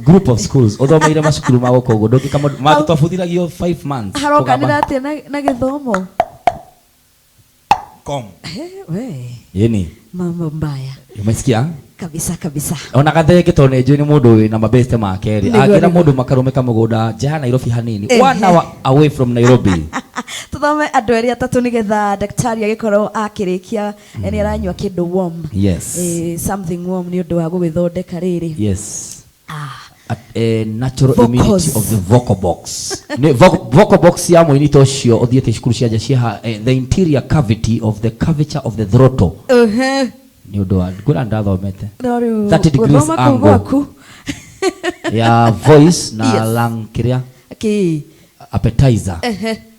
group of schools uthomeire macukuru ma guko ndoki kama matutwabuthiragio 5 months harokanira atia na githomo kom we yeni mambo mbaya umesikia kabisa ona Gathenge tone njui ni mundu wina mabeste make ri agira mundu makarumika mugunda jaha Nairobi hanini 1 hour away from Nairobi. Tuthome andu eri atatu nigetha daktari agikorwo akirikia eni aranywa kindu warm. Yes. Something warm ni undu wa gugithondeka riri. Yes. Natural immunity of the vocal box. Vocal box ya muini tocio othiete cukuru cia nja cia the interior cavity of the curvature of the throat. Ni undu wa ngura ndathomete 30 degrees angle ya voice na lung kiria appetizer.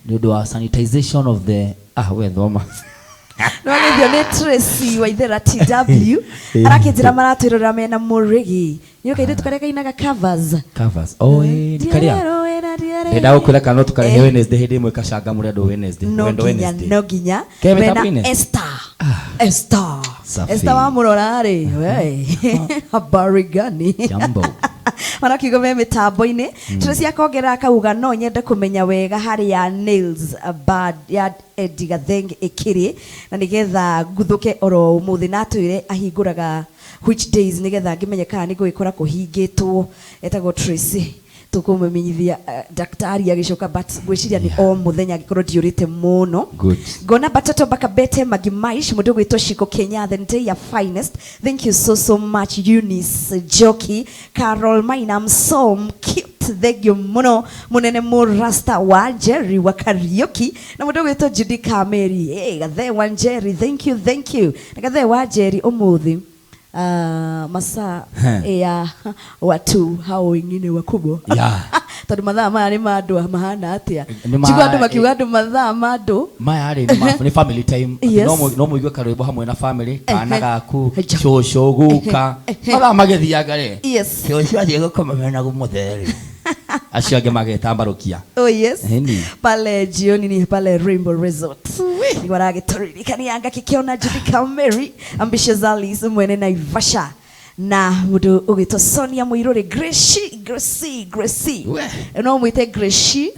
Ni undu wa sanitization of the we thoma no ngithio ni Tracy Waithera TW arakijira maratwirora mena Murigi ni ukaide tukareka inaga covers karia enda ukura kana tukarehe Wednesday hindi imwe kacanga muri andu Wednesday no ginya mena Esther wa murora ri we habari gani jambo marakiuga me mitambo-ini Tracy akongera akauga no nyende kumenya wega hari ya nails bad ya Eddie Gathenge ikiri na nigetha nguthuke oro umuthi na twire ahinguraga which days nigetha ngimenye kana ni gwikora kuhingitwo etagwo Tracy tukumemenyithia daktari agicoka but gwiciria ni o muthenya gikorwo ndiurite muno ngona batoto bakabete magimaish mundu gwitwo Shiko Kenya the day ya finest. Thank you so much Eunice Joki Carol Maina Msom cute thank you muno munene murasta wa Jerry wa karaoke na mundu gwitwo Judy Kameri gathe wa Jerry thank you na gathe wa Jerry umuthi masa ya watu hao wengine wakubwa tondu mathaa maya ni mandu mahana atia chigwa andu makiuga andu mathaa mandu maya ni family time no muigwe karwimbo hamwe na family kana gaku shosho guka mathaa magithianga ri shosho athie gukoma mena gumutheri acio ange magetambarukia pale jioni ni pale Rainbow Resort ni waragiturikanianga kikiona Judy Kameri Ambitious Alice mwene Naivasha na mudu ugito Sonia Muirore Gracie no mwite Gracie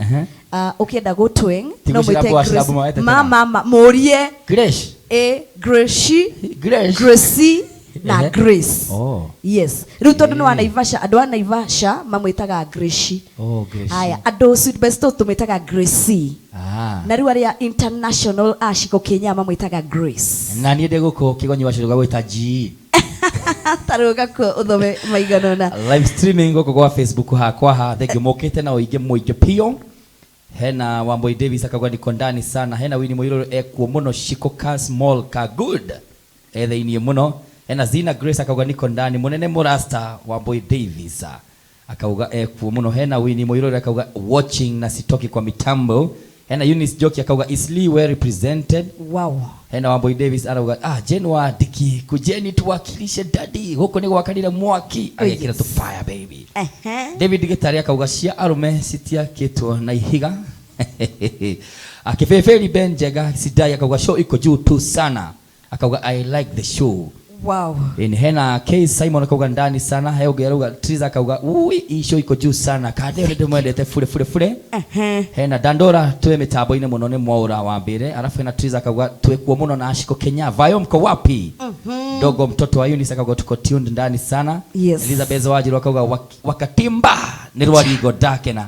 ukienda gutweng no mwite Gracie mama morie Gracie na Grace yes riu tondu ni wa Naivasha andu a Naivasha mamwitaga Gracie haya andu Sweet Besto tumwitaga Gracie na riu aria international Shiko Kenya mamwitaga Grace na nie ndeguko kigonyi waciruga gwita G taruga ko uthome maiganona live streaming goko kwa Facebook hakwa thank you mokete na uige muige pio hena Wamboi Davis akagwa niko ndani sana hena Winnie Moiro ekuo muno Shiko ka small ka good theinie muno hena Zina Grace akagwa niko ndani munene murasta Wamboi Davis akauga ekuo muno hena Winnie Moiro akauga watching na sitoki kwa mitambo hena Eunice Joki akauga isli well represented hena Wamboi Davis arauga Jenwa Diki kujeni tuwakilishe daddy huko ni wakanira mwaki agekira tu fire baby David Gitari akauga cia arume sitia kitu na ihiga akifefeli Benjega sidai akauga show iko juu tu sana akauga I like the show in hena K Simon akauga ndani sana hayo geruga Triza akauga hii show iko juu sana kade ndio mwendete fure hena Dandora tuwe mitambo ine muno ni mwaura wa mbere alafu hena Triza akauga tuwe kuo muno na Shiko Kenya vayo mko wapi dogo mtoto wa Eunice akauga tuko tuned ndani sana Elizabeth Wajiro akauga wakatimba ni rwarigo dakena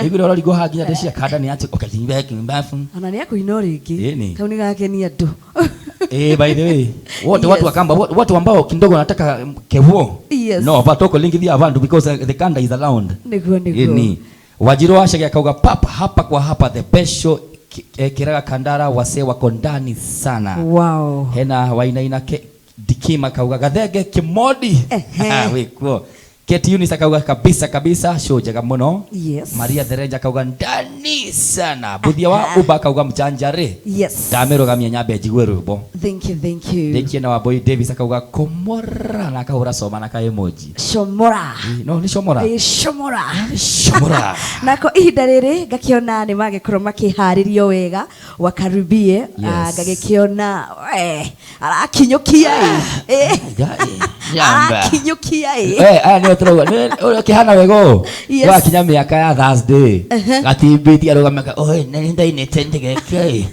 iguro rwarigo haginya decia kada ni ati okatimba kimbafu anani yako inoringi kauni gake ni adu by the way watu wakamba watu ambao kidogo wanataka kevuo no batoko lingi dia avandu because the kanda is around ni Wajiro ashaka akauga papa hapa kwa hapa the best show kiraga kandara wase wako ndani sana hena Wainaina Dikima kauga gathenge kimodi wiko Keti Eunice akauga kabisa show jaga muno Maria Thereja akauga ndani sana Buthia wa Uba akauga mjanjare Damero gamia nyabe jigwe rubo thank you na Wamboi Davis akauga komora na akahura soma na ka emoji shomora no ni shomora nako ihinda riri gakiona ni magikorwo makiharirio wega wakaribie gagikiona arakinyukia arakinyukia ni troga ni kihana wego wa kinya miaka ya Thursday gatibiti arugamaka nani ndainete ndegeke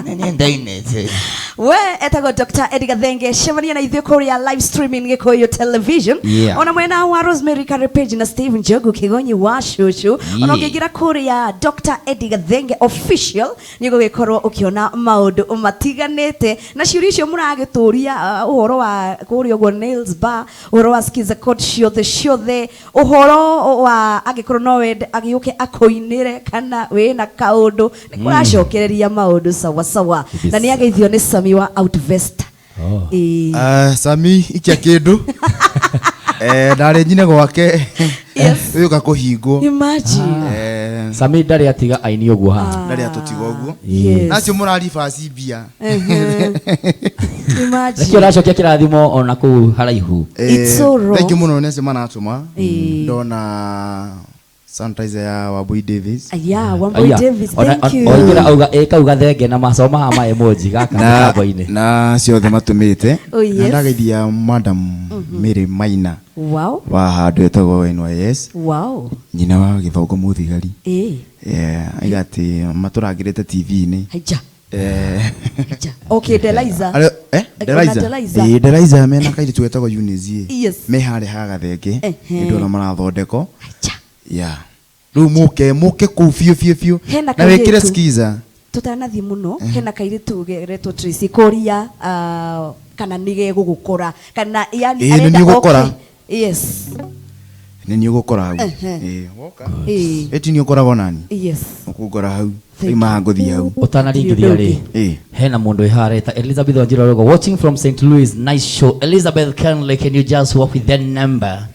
nani ndainete we etago Dr.Eddie Gathenge shemania na ithuĩ kũrĩa live streaming Gikuyu television ona mwena wa Rosemary Karey page na Steve Njogu kigonyi wa shushu ona ũngĩingĩra kũrĩa Dr.Eddie Gathenge official nĩ ũgũgĩkorwo ũkĩona maũndũ matiganĩte na ciũria icio mũragĩtũria ũhoro wa kũrĩa ũguo nails bar ũhoro wa skiza code ciothe ũhoro wa angĩkorwo no wende agĩũke akũinĩre kana wĩna kaũndũ nĩ kũracokereria maũndũ sawa na nĩ ageithio nĩ Sami wa Outvesta Sami ikia kindu ndare nyine gwake uka kuhingwo imagine Sami ndare atiga aini uguo ha ndare atutiga uguo acio murari basi bia imagine kio racokia kirathimo ona ku haraihu thank you muno nese manatuma ndona sanitizer ya Wamboi Davis Wamboi Davis thank you oigira auga kauga thenge na masoma hama emoji gaka kambo-ini na ciothe matumite na ndageithia madam Mary Maina wa handu etagwo NYS nyina wa Githongo muthigari aigati maturangirite TV-ini okay Deliza Deliza mena kairi twetagwo Eunice me hare ha Gathenge ndio na marathondeko Yeah. Rĩu mũke kũu biũ. Na wĩkĩre skiza. Tutanathi muno hena kairitu geretwo Tracy Koria kana nige gugukora kana yani arenda okay. Yes. Nini ugukora hau. Woka. Eti ni ukoragwo nani? Yes. Ukugora hau. Ima ngothi hau. Utanaringithia ri. Hena mundu ihareta Elizabeth Wanjiro watching from St. Louis. Nice show. Elizabeth Kenley, can you just walk with that number?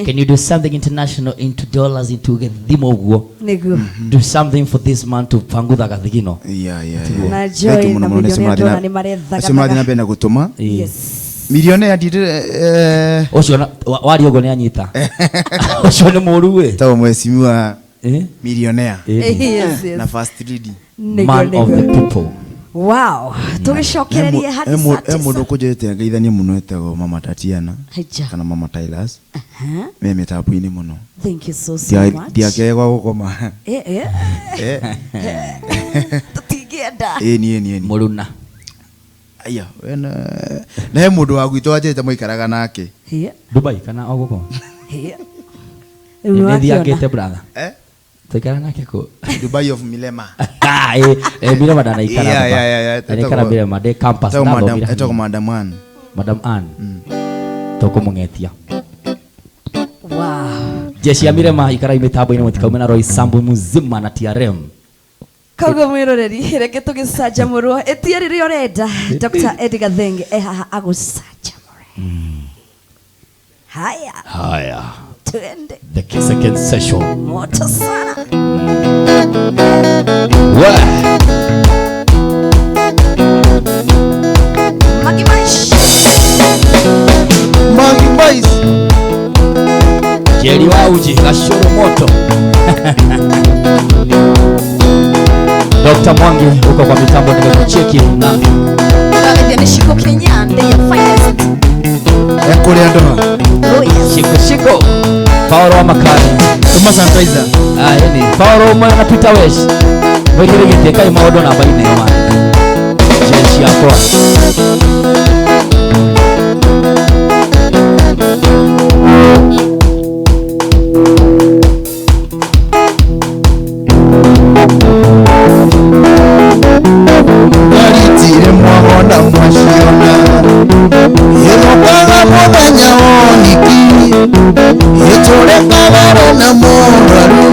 Can you do something international into dollars into thimo guo? Nego. Do something for this man to pangutha gathigino. Yeah. Na joy na milioni ni marethaga. Sema na bena gutuma. Yes. Milione ndire ucio wari ugo ni anyita. Ucio ni muru we. Tawo mwesimiwa millionaire. Yes. Na first lady. Man of the people. Wow. Tugicokererie hadi sasa. Mundu kujete ngeithanie muno etego Mama Tatiana. Kana Mama Tylas. Me metapu-ini muno. Thank you so much. Ndiakegwa gukoma. Tutigenda. Ni Muruna. Aya, na he mundu wa gwitũ ajete muikaraga nake. Dubai kana oguko. Ni thiakite brother. Tuikara nake ko. Dubai of Milema. Milema dana ikara. Yeah. Ikara Milema de campus na Madam, etoko Madam Ann. Madam Ann. Toko mungetia. Wow. Jeshi ya Milema ikara imitambo-ini mutikaumena Roy Sambu muzima na TRM. Kogo mwiroreri reke tugicanjamurwo etia riri urenda Dr.Eddie Gathenge haha agucanjamure. Haya twende the second session moto sana. Magi Mais Jeri wauji gashoro moto. Dr. Mwangi uko kwa mitambo nimekucheki na Gathenge ni shiko Kenyande ya finest. Ekuri ando. Shiko Paulo wa Makani Tuma sanitizer. Yani Paulo mwana Peter Wesh wekere giteka imodo na baine yoma jeshi yako Garitire mwana mwashiona. Yerokaga muthenya woniki. Yetorekaga na moraru.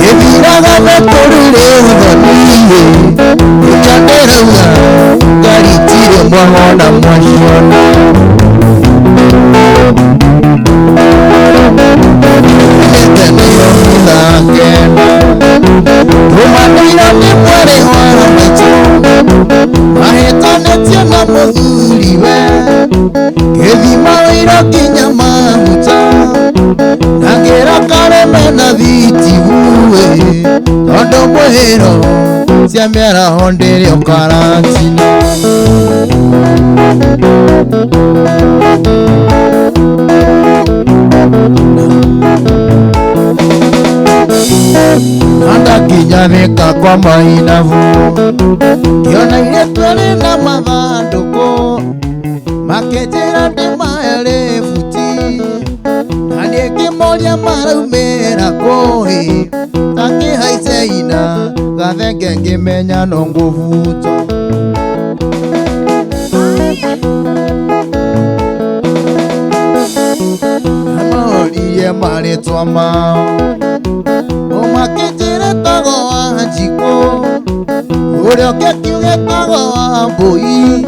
Yethiraga metorire uthoniye. Ikanderauga garitire mwana mwashiona. Yeteneyo mithakena. Rumanira ni mwere wa maitu. Mahetanetie na muthuriwe. Githima wira kinya maguta. Nangera kareme na thitibuwe. Tondu mwiro cia miaraho ndiri ukaratina. Nanda kinya thika kwa mainavu. Kiona iretwere na mathanduku. Makejera ndemaere futi. Nani kimoria maraumera kohi. Takihaice ina Gathenge ngimenya no nguvuto. Amoriye maritwa mao. Omakejera tago wa jiko. Uria kekiuge tago wa mbui.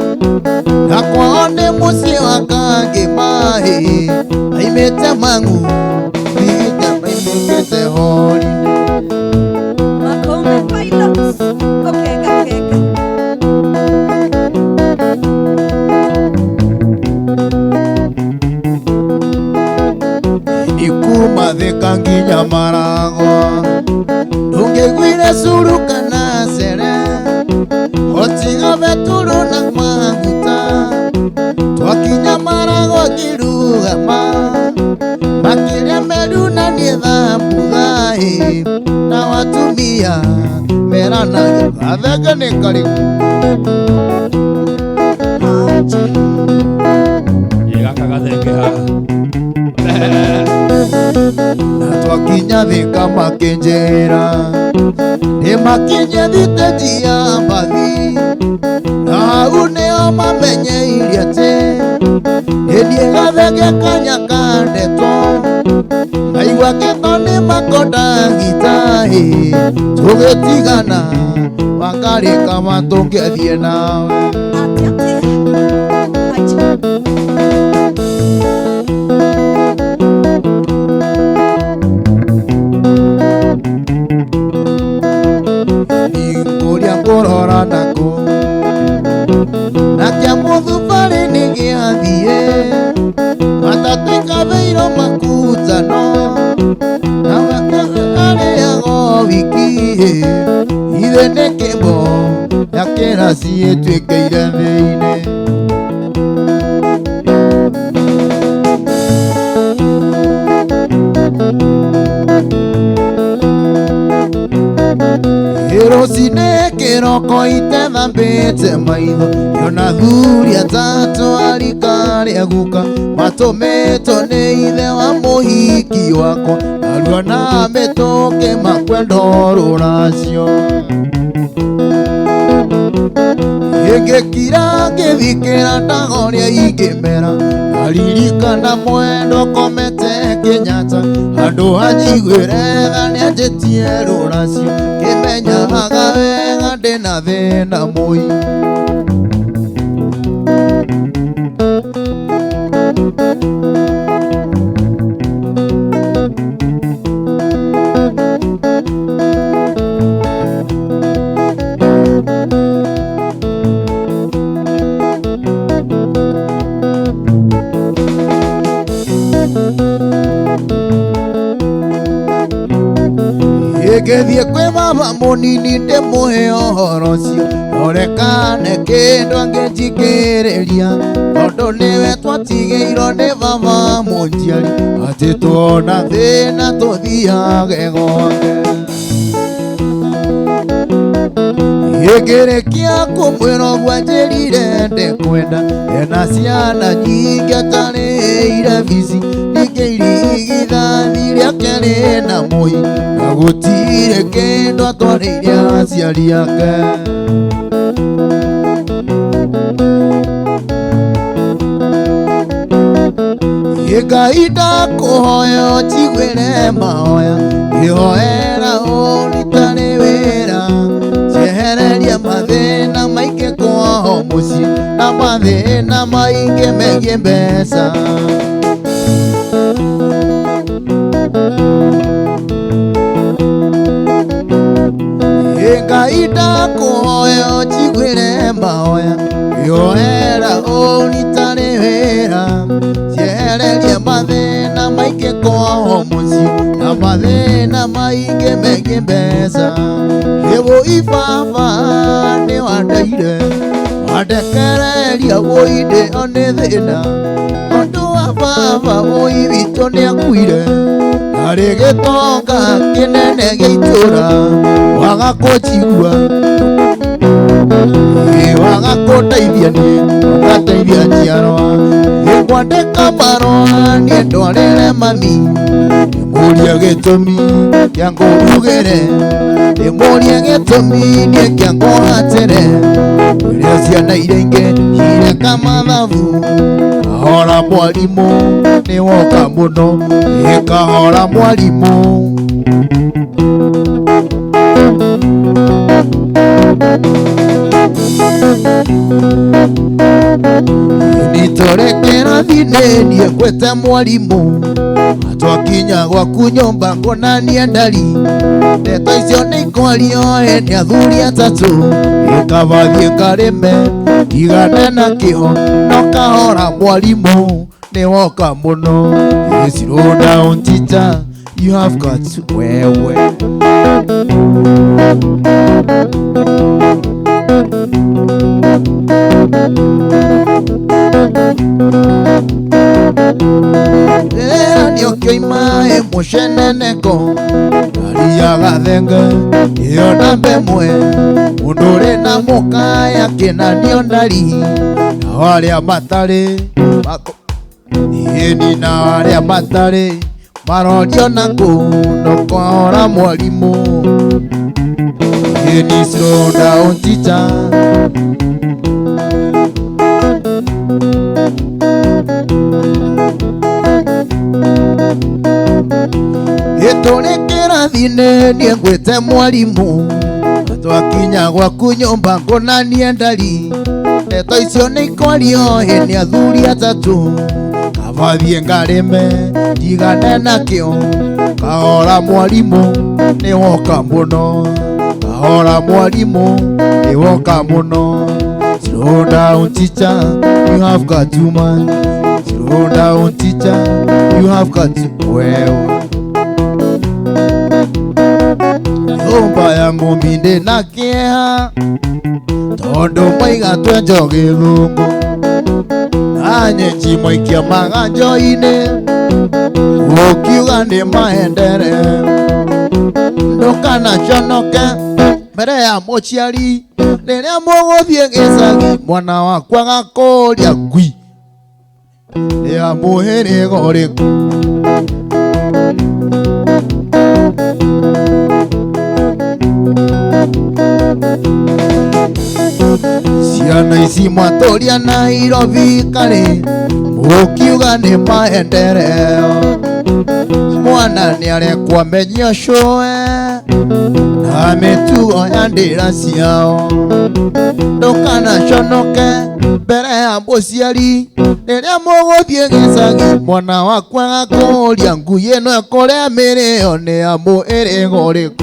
Nakwa one musi wakange mahi. Aimete mangu. Nija maimekete hori. Makome pilots. Okay. Ikuma thika nginya maragwa. Ndungiguire curu kana cere. Otiga beturu na maguta. Twakinya maragwa kirugama. Makiria meru na ni thamuthahi. Na watumia merana Gathenge ni karibu. Yegaka Gathenge ha na twakinya thika makinjira nimakinye thitĩnji ya mbathi na hau nĩo mamenyeire atĩ nĩniĩ Gathenge kanya kandetwo naigua kĩno nĩ makonda gitaĩ tũgĩtigana Wangari kama tũngĩthiĩ nawe ingũria ngũrora naku na kĩa mũthubarĩ nĩ gĩathiĩ matatũ ikabeirwo makutano na arĩagwo wiki ithe nĩ kĩmbo ya kĩraci ĩtuĩkĩire thĩinĩ rũcinĩ kĩroko itethambĩte maitho yona thuri atatũ a rika rĩa guka matũmĩtwo nĩ ithe wa mũhiki wakwa narua na mĩtũkĩ makwenda rũracio ngĩkira ngĩthikĩra ndagoria ingĩmera naririkana mwendo komete Kenyatta handũ hanjiguĩre tha nĩanjĩtie rũracio kĩmenyaga wega ndĩna thĩna mũingĩ ngĩthiĩ kwĩ baba mũnini ndĩmũhe ũhoro ũcio norekane kĩndũ angĩnjikĩrĩria tondũ nĩwe twatigĩirwo nĩ baba mũnjiari atĩ tuona thĩna tũthiage gwake ngĩrĩkia kũmwĩra ũguo anjĩrire ndĩkwenda ena ciana nyingĩ atarĩire bici ningĩ irigithathi rĩake rĩna mũi na gũtirĩ kĩndũ atwarĩire aciari ake Ngai ndakũhoya ũnjiguĩre mahoya ngĩhoera ũrutarĩ wĩra ciehereria mathĩna maingĩ kwao mũciĩ na mathĩna maingĩ megiĩ mbeca Ngai ndakũhoya ũnjiguĩre mahoya ngĩhoera ũrutarĩ wĩra ciehereria mathĩna maingĩ kwao mũciĩ na mathĩna maingĩ megiĩ mbeca wũi baba nĩ wandeire wandekereria wũi ndĩo nĩ thĩna tondũ wa baba wũi witũ nĩ akuire harĩ gĩtonga kĩnene gĩa itũũra waga kũnjigua waga kũndeithia niĩ ũgateithia njiarwa nĩkwandĩka marũa niĩ ndwarĩre mami ndĩmũrie gĩtũmi kĩa ngũrugĩre ndĩmũrie gĩtũmi niĩ kĩa ngũhatĩre rĩrĩa ciana iria ingĩ cireka mathabu kahora mwarimũ nĩ woka mũno kahora mwarimũ nitorekera thine niĩ ngwĩte mwarimũ twakinya gwaku nyũmba ngonanie ndari ndeto icio nĩ ikwario nĩ athuri atatũ ĩkabathiĩ karĩme igane na kĩho no kahora mwarimũ nĩ woka mũno slow down teacher you have got to well nĩokĩoima mũceneneko ngari ya Gathenge ĩyo namba ĩmwe mũndũ ũrĩ na mũkaya kĩnanio ndari nao arĩa matarĩ niĩ na arĩa matarĩ marorio na kuno kwahora mwarimu. You need slow down teacher. Itorekera thine nie ngwete mwarimu twakinya gwaku nyumba ngonanie ndari ndeto icio nĩ ikorio hĩndĩ athuri atatu kabathie ngarĩme ndigane nakĩo kahora mwarimu nĩ woka mũno kahora mwarimu nĩ woka mũno. Slow down teacher, you have got too much. Slow down teacher, you have got too well. Nyumba yangu minde na kĩeha tondu maiga twenjo gĩthũngũ na nyenji mwaikia maganjo-inĩ ũkiuga nĩ maendere ndũkanaconoke mbere ya mũciari rĩrĩa mũgũthiĩ gĩcagi mwana wakwa gakũria ngui ya mũhĩrĩga ũrĩkũ. Ciana ici mwatũria Nairobi karĩ mũkiuga nĩ maendereo mwana nĩ arekwo menyio cũe na mĩtugo ya ndĩra ciao ndũkanaconoke mbere ya mũciari rĩrĩa mũgũthiĩ gĩcagi mwana wakwa gakũria ngui ĩno ĩkũrĩa mĩrĩo nĩ ya mũhĩrĩga ũrĩkũ.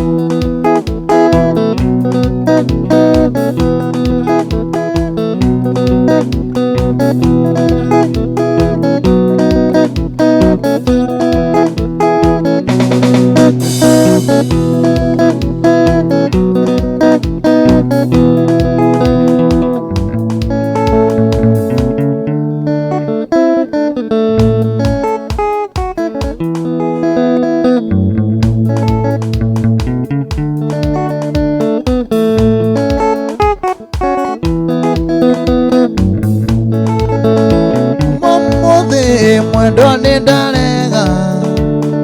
Mwendo nĩ ndarega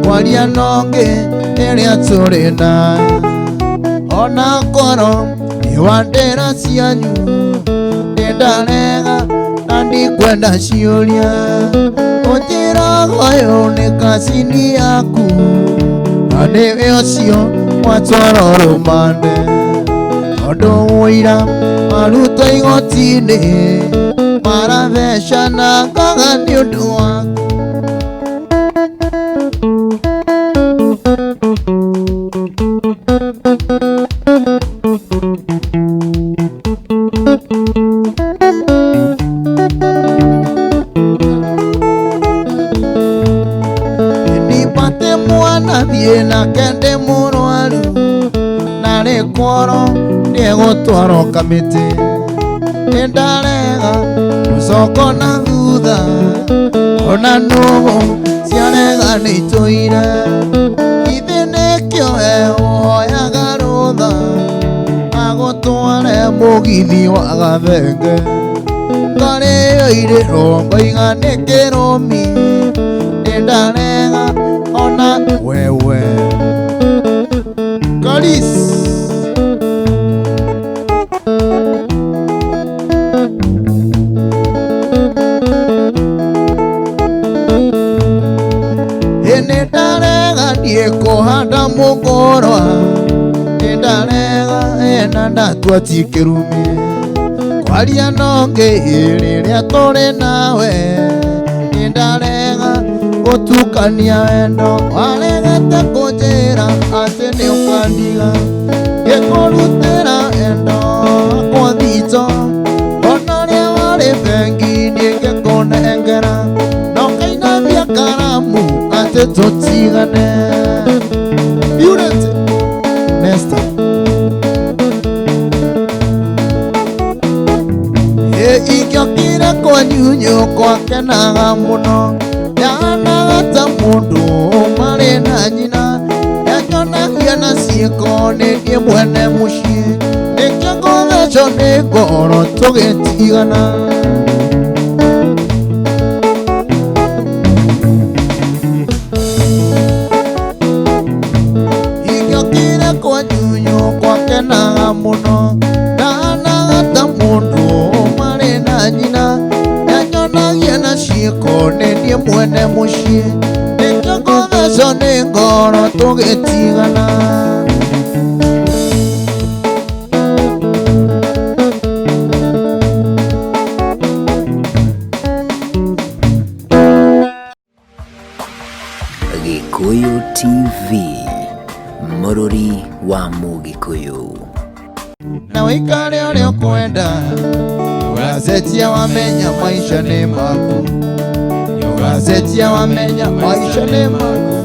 kwaria nongĩ ĩrĩa tũrĩ na ona ngoro nĩ ndĩra cianyu nĩ ndarega na ndikwenda ciũria ũnjĩraga ũyũ nĩ kacini yaku na nĩwe ũcio mwatwara rũmande tondũ mũira marutwo igoti-inĩ marathecana ngaga nĩ ũndũ waku. Nipate mwana thiĩ nake ndĩ mũrwaru na rĩ kworo nĩegũtwarwo kamĩtĩ nĩ ndarega mũcoko na thutha ona nũgũ ciarega nĩ itũire ithe nĩkĩo woyaga rũtha agũtware mũgithi wa Gathenge ngarĩyo irĩro ngoiga nĩ kĩrũmi nĩ ndarega ona wewe Karis. Nĩ ndarega ndiĩ kũhanda mũngũrwa nĩ ndarega ena ndatua ti kĩrumi kwaria nongĩ rĩrĩa tũrĩ nawe nĩ ndarega gũtukania wendo waregete kũnjĩra atĩ nĩ ũkandiga gĩkũrutĩra wendo wakwa thito ona rĩa warĩ bengi nĩngĩkũnengera nokainamia karamu atĩ tũtigane. Unity Nesta ingĩokire kwanyu kwakenaga mũno yanaga ta mũndũ marĩ na nyina yanyonagia na ciĩko nĩ niĩ mwene mũciĩ nĩkĩo ngũthecwo nĩ ngoro tũgĩtigana. wega muno ndanagata mundu mari na nyina nyanyonagia na ciĩko nĩ niĩ mwene mũciĩ nĩtũkũtheco nĩ ngoro tũgĩtigana. Gikuyu TV, mũrũri wa Mũgikuyu. Na wĩikare ũrĩa ũkwenda ũgacenjia wamenya maisha nĩ maku, ũgacenjia wamenya maisha nĩ maku.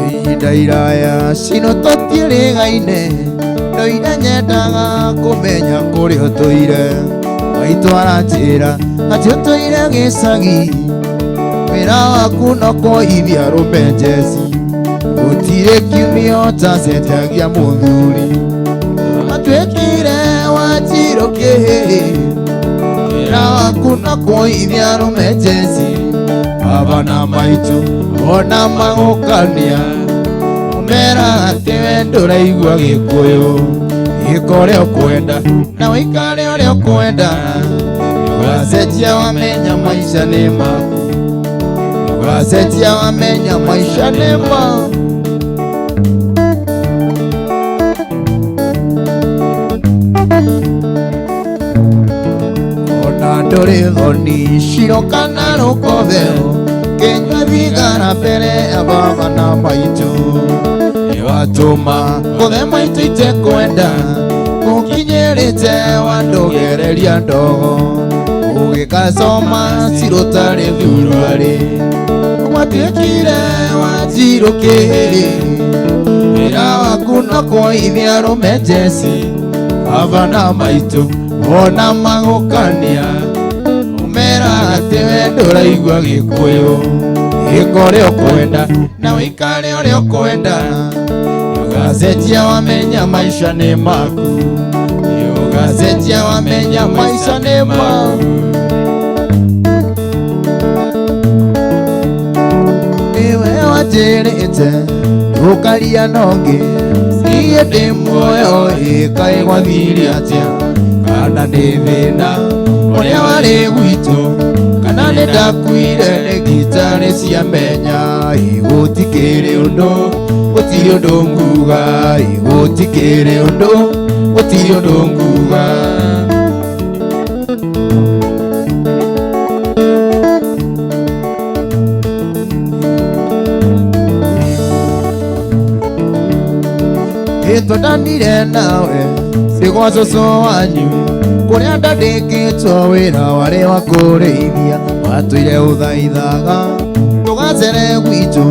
Ihinda iraya cino tũtiĩrĩgaine ndoire nyendaga kũmenya kũrĩa ũtũire maitũ aranjĩra atĩ ũtũire gĩcagi wĩra waku no kũithia rũmenjeci gũtirĩ kiumia ũtacenjagia mũthuri atuĩkire Wanjirũ kĩhĩ wĩra waku no kũithia rũmenjeci baba na maitũ ona magũkania ũmera atĩ we ndũraigua Gĩkũyũ ĩka ũrĩa ũkwenda na wĩikare ũrĩa ũkwenda ũgacenjia wamenya maisha nĩ maku, ũgacenjia wamenya maisha nĩ maku. Ona ndũrĩ thoni ciro kana rũkobeo Kenya thigara mbere ya baba na maitũ watũma kũthe maitũ itekwenda ũkinyĩrĩte wandũgereria ndogo ũgĩkacoma cirutarĩ thuruarĩ watuĩkire Wanjirũ kĩhĩ wĩra waku no kũithia rũmenjeci baba na maitũ ona magũkania ũmera atĩ we ndũraigua Gĩkũyũ ĩka ũrĩa ũkwenda na wĩikare ũrĩa ũkwenda ũgacenjia wamenya maisha nĩ maku, ũgacenjia wamenya maisha nĩ maku. Nĩwe wanjĩrĩte ndũkaria nongĩ niĩ ndĩ muoyo ĩka ĩgwathire atĩa kana nĩ thĩna ũrĩa warĩ gwitũ kana nĩ ndakuire nĩ ngitarĩ ciamenya gũtikĩrĩ ũndũ gũtirĩ ũndũ nguga gũtikĩrĩ ũndũ gũtirĩ ũndũ nguga. Twendanire nawe sigwa cũcũ wanyu kũrĩa ndandĩkĩtwo wĩra warĩ wa kũrĩithia watũire ũthaithaga ndũgacere gwitũ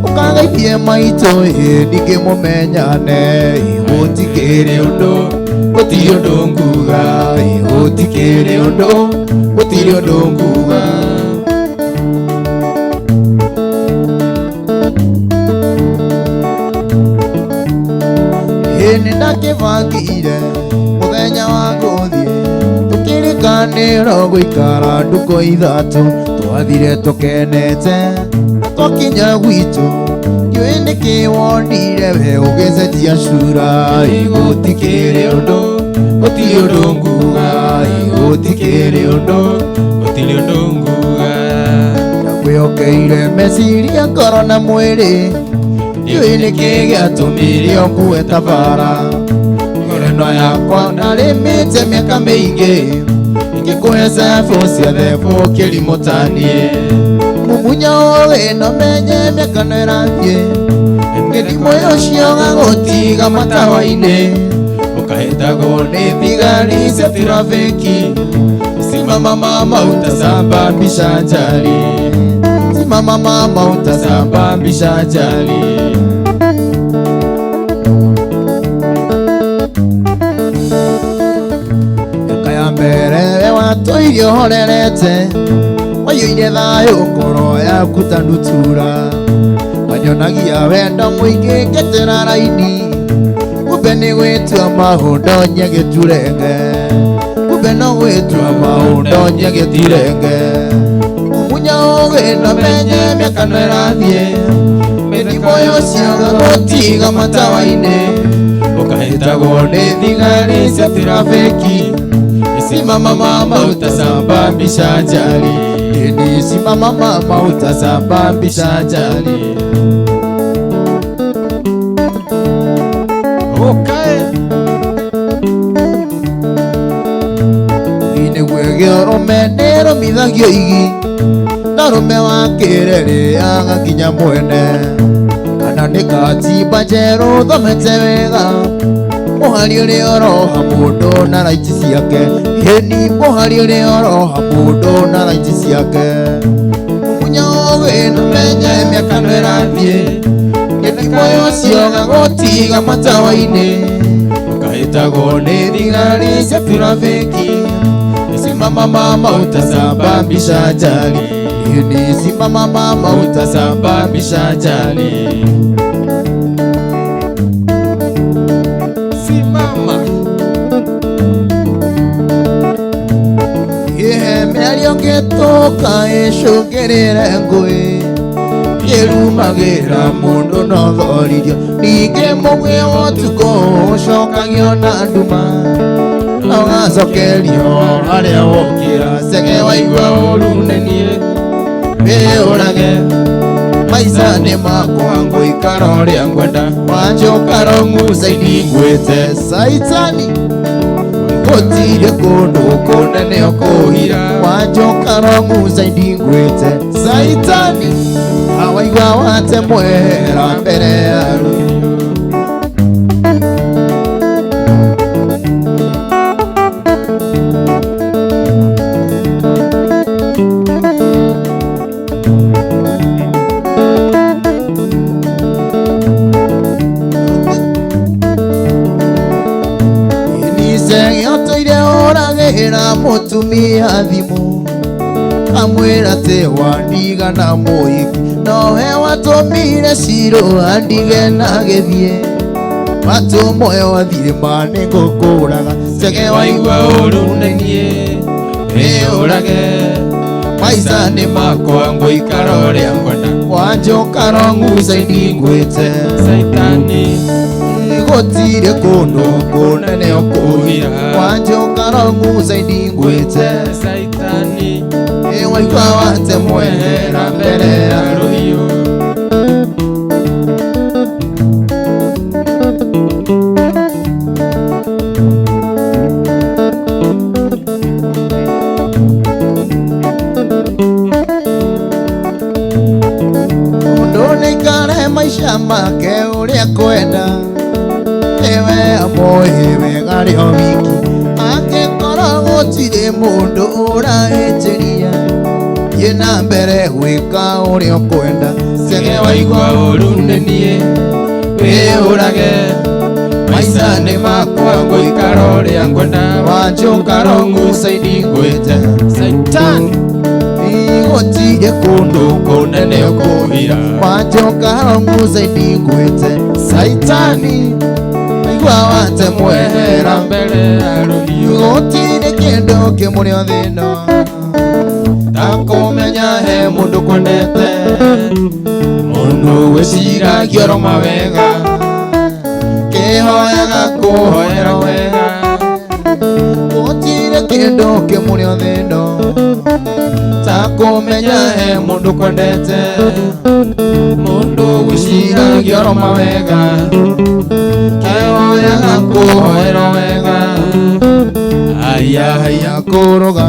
ũkageithie maitũ ningĩ mũmenyane gũtikĩrĩ ũndũ gũtirĩ ũndũ nguga gũtikĩrĩ ũndũ gũtirĩ ũndũ nguga. Nĩ ndakĩbangire mũthenya wa gũthiĩ tũkĩrĩkanĩra gũikara ndukũ ithatũ twathire tũkenete twakinya gwitũ ndiũĩ nĩkĩ wonire we ũgĩcenjia cura gũtikĩrĩ ũndũ gũtirĩ ũndũ nguga gũtikĩrĩ ũndũ gũtirĩ ũndũ nguga. Ndakwĩhokeire meciria ngoro na mwĩrĩ ndiũĩ nĩkĩ gĩatũmire ũkue ta bara ngoreno yakwa narĩmĩte mĩaka mĩingĩ ingĩkũhe cebũ ciothe ũkĩrimũtanie mumunya wĩno menye mĩaka no ĩrathiĩ gĩthimo ũcio gagũtiga matawa-inĩ ũkahĩtagwo nĩ thigari cia tirabĩki simama mama utasababisha ajali simama mama utasababisha ajali. Mbere watũire ũhorerete waiyũire thayũ ngoro yaku ta ndutura wanyonagia wendo mũingĩ ngĩtĩra raini kumbe nĩ gwĩtua mahũndo nyegĩturenge kumbe no gwĩtua maũndũ nyegetirenge mũmunya ũgĩna menye mĩaka no ĩrathiĩ mĩthimo yociaga gũtiga matawa-inĩ ũkahĩtagwo nĩ thigari cia tirabĩki simama mama utasababisha ajali Dini simama mama utasababisha ajali Okay Ine gwegero menero mithagio igi Narume wa kirere agakinya mwene Kana nikatiba njeru thomete wega Muhari ũrĩa oroha mũndũ na raiti ciake Heni muhari ũrĩa oroha mũndũ na raiti ciake Mũmunya ũgĩna menye mĩaka no ĩrathiĩ Gĩthimo yocioga gũtiga matawa-inĩ Ũkahĩtagwo nĩ thigari cia tirabĩki Simama mama utasababisha ajali Heni simama mama utasababisha ajali Toka icũngĩrĩre ngũĩ kĩrumagĩra mũndũ no thoririo ningĩ mũgwĩ wa ũtukũ ũcokagio na nduma na ũgacokerio harĩa wokĩra cege waigua ũru nĩ niĩ wĩyũrage maica nĩ makwa ngũikara ũrĩa ngwenda wanjũka rongucaini ngwĩte caitani Gũtirĩ kũndũ kũnene ũkũhira wanjoka rongucaini ngwĩte caitani awaigua wate mwera mbere ya rũhiũ Mũtumia thimũ amwĩra atĩ wandiga na mũhiki nowe watũmire cirũ andige na gĩthiĩ watũmwe wathirĩma nĩ ngũkũraga cege waigua ũru nĩ niĩ wĩyũrage maica nĩ makwa ngũikara ũrĩa ngwenda wanjoka rongucaini ngwĩte caitani Gũtirĩ kũndũ kũnene ũkũhira wanjoka rongucaini ngwĩte caitani waigua wate mwehera mbere ya rũhiũ Mũndũ nĩaikare maica make ũrĩa kwenda Ewe amoe wega rĩo wiki angĩkorwo gũtirĩ mũndũ ũrahĩnjĩria thiĩ na mbere gwĩka ũrĩa ũkwenda cege waigua ũru nĩ niĩ wĩyũrage maica nĩ makwa ngũikara ũrĩa ngwenda wanjoka rongucaini ngwĩte caitani gũtirĩ kũndũ kũnene ũkũhira wanjoka rongucaini ngwĩte caitani wate mwehera mbere ya rũhiũ gũtirĩ kĩndũ kĩmũrĩ o thĩno ta kũmenya he mũndũ kwendete mũndũ gwĩciragia roma wega kĩhoyaga kũhoera wega gũtirĩ kĩndũ kĩmũrĩ o thĩno ta kũmenya he mũndũ kwendete mũndũ gwĩciragia roma wega Kĩhoyaga kũhoera wega Haya kũrũga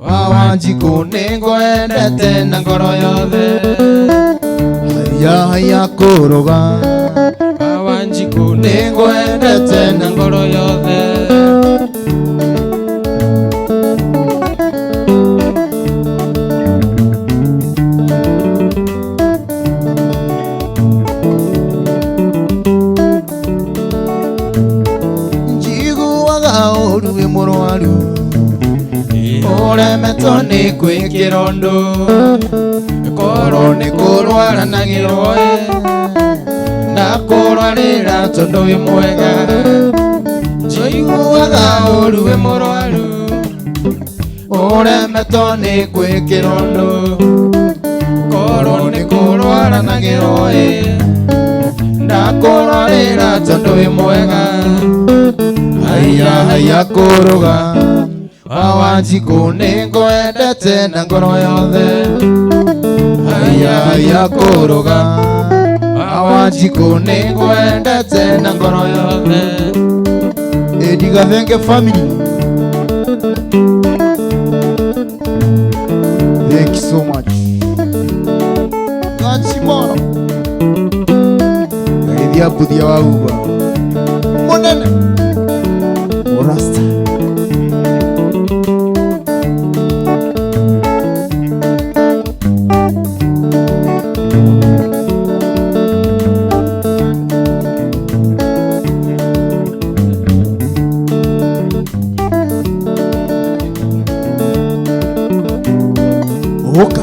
wa Wanjikũ nĩngwendete na ngoro yothe Haya kũrũga wa Wanjikũ nĩngwendete na ngoro yothe Ũremetwo nĩ gwĩkĩra ũndũ korwo nĩ kũrwaranagĩrwo na kũrwarĩra tondũ wĩ mwega njiguaga ũru wĩ mũrwaru muremeto ni gwikira undu korwo ni kurwara na giroi ndakurorera tondu wi mwega haya kuruga Wanjiku ni ngwendete na ngoro yothe haya kuruga Wanjiku ni ngwendete na ngoro yothe Eddie Gathenge family. Thank you so much. Gachimono Gaidia pudia wa uba Monene Orasta Oka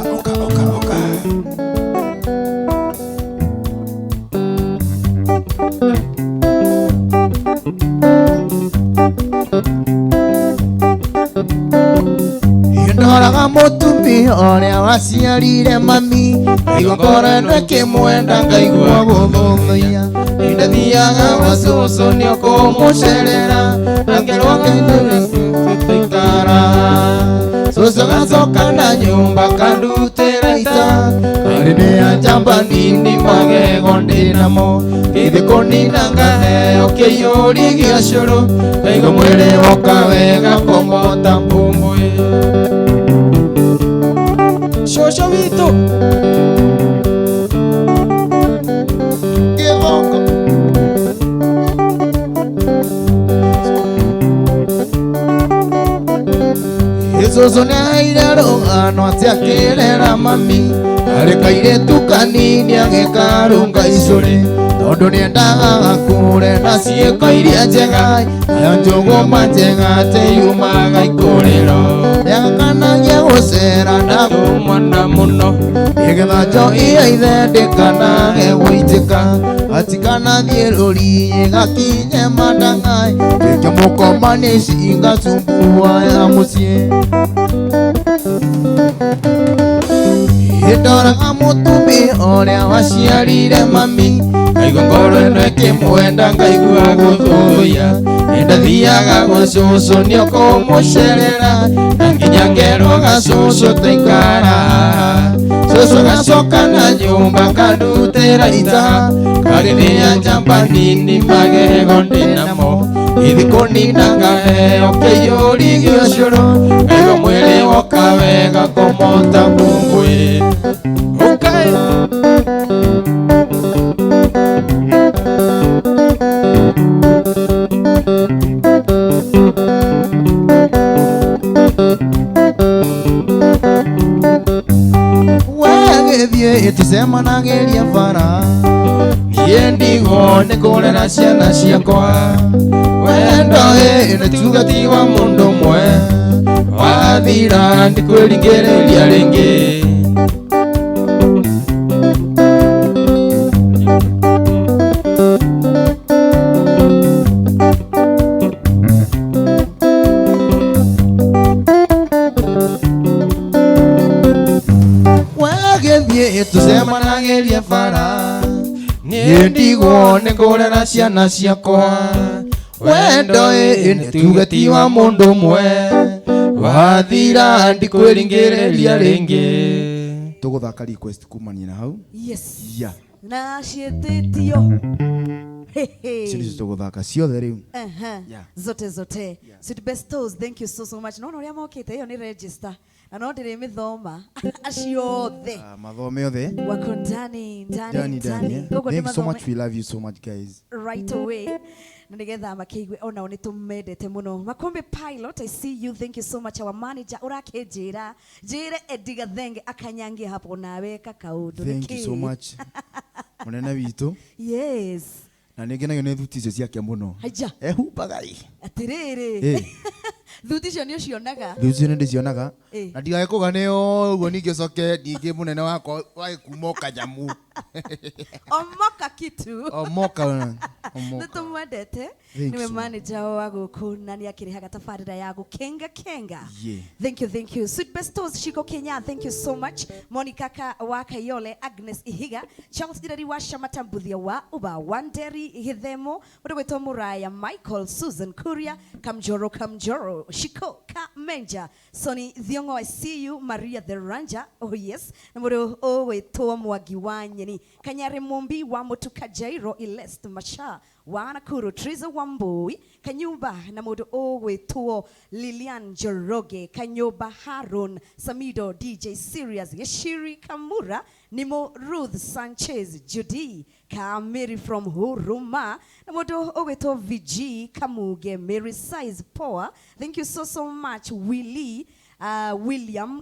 Ndoraga mutumi oria waciarire mami igokora ndeke mwenda ngaigua guthuthuia ndathiaga gwa cucu nio kumucerera ngerwo ngĩikara cucu gacoka na nyumba kandutĩra ita karĩ nĩ njamba nini magego ndĩnamo gĩthĩ kũnina ngaheo kĩiyũri gĩa cũrũ ngaigua mwĩrĩ woka wega kũng'ota mbũmbũĩ Shosho wito Givoko Yesusu ni airero ano atiakirera mami arekaire tukanini agekarunga icuri tondu ni endaga kure na ciiko iria njega ayo njuguma njega teyumaga ikuriro yakanagia gucera na kumana muno igetha njoia ithendĩkanage gũitĩka atikanathie rũri gakinye mandangai rĩngĩ mũkomani cingacumbua ya mũciĩ ndoraga mũtumi ũrĩa waciarire mami ngaigua ngoro ĩno ĩkĩmwenda ngaigua gũthũia ndathiaga gwa cucu nĩ kũmũcerera na nginya ngerwo gacucu tũikara cucu gacoka na nyumba kandutĩra ita karĩ nĩ njamba nini magego ndĩnamo gĩthĩ kũnina ngaheo kĩiyũri gĩa cũrũ ngaigua mwĩrĩ woka wega kũmota mbũmbũĩ Wagethie itisemanageria bara niĩ ndigwo nĩ kũrera ciana ciakwa wendo nĩ tuga ti wa mũndũ ũmwe wathira ndikwĩringĩrĩria rĩngĩ tusemanageria bara niĩ ndigwo nĩ kũrera ciana ciakwa wendo nĩ tuge ti wa mũndũ ũmwe wathira ndikwĩringĩrĩria rĩngĩ tũgũthaka request kumania na hau yes na ciĩtĩtio Sisi tũgũthaka ciothe rĩu zote Sweet Bestos, thank you so much no ũrĩa mokĩte ĩyo nĩ register na no ndĩrĩ mĩthoma aciothe mathome othe wako ndani thank you so much, we love you so much guys right away na nigetha makĩigue onao nĩ tũmendete mũno Makombe Pilot, I see you, thank you so much our manager ũrakĩnjĩra njĩre Eddie Gathenge akanyangie hapo nawe kakaũndũ thank you so much mũnene witũ yes na nĩngenagio nĩ thuti icio ciake mũno ehumbaga atĩrĩrĩ thuti icio nĩ ũcionaga thuti icio nĩ ndĩcionaga na ndigage kũganĩo ũguo ningĩ coke ningĩ mũnene wakwa wagĩkuma o kanyamu Omoka kitu. Omoka. Nitumwendete. Niwe manager wa guku na ni akirihaga tabarira ya gukenga kenga. Thank you. Sweet Bestos Shiko Kenya, thank you so much. Monica wa Kayole, Agnes Ihiga, Charles Dirari wa Shamata Mbuthia wa Uba Wanderi Hithemo, Mudogweto Muraya, Michael, Susan Kuria, Kamjoro, Shiko Menja, Sonny Thiongo, I see you, Maria the Ranja, oh yes, Namuro Oweto Mwagiwanyeni, Kanyare Mumbi wa Motuka Jairo, Ilest Masha, Wanakuru, Triza Wambui, Kanyumba, Namodo Oweto, Lilian Joroge, Kanyoba Harun, Samido, DJ Sirius, Yeshiri Kamura, Nimo Ruth Sanchez, Judy, Kamiri from Huruma, Namodo Oweto VG, Kamuge, Mary Size Poa. Thank you so much, William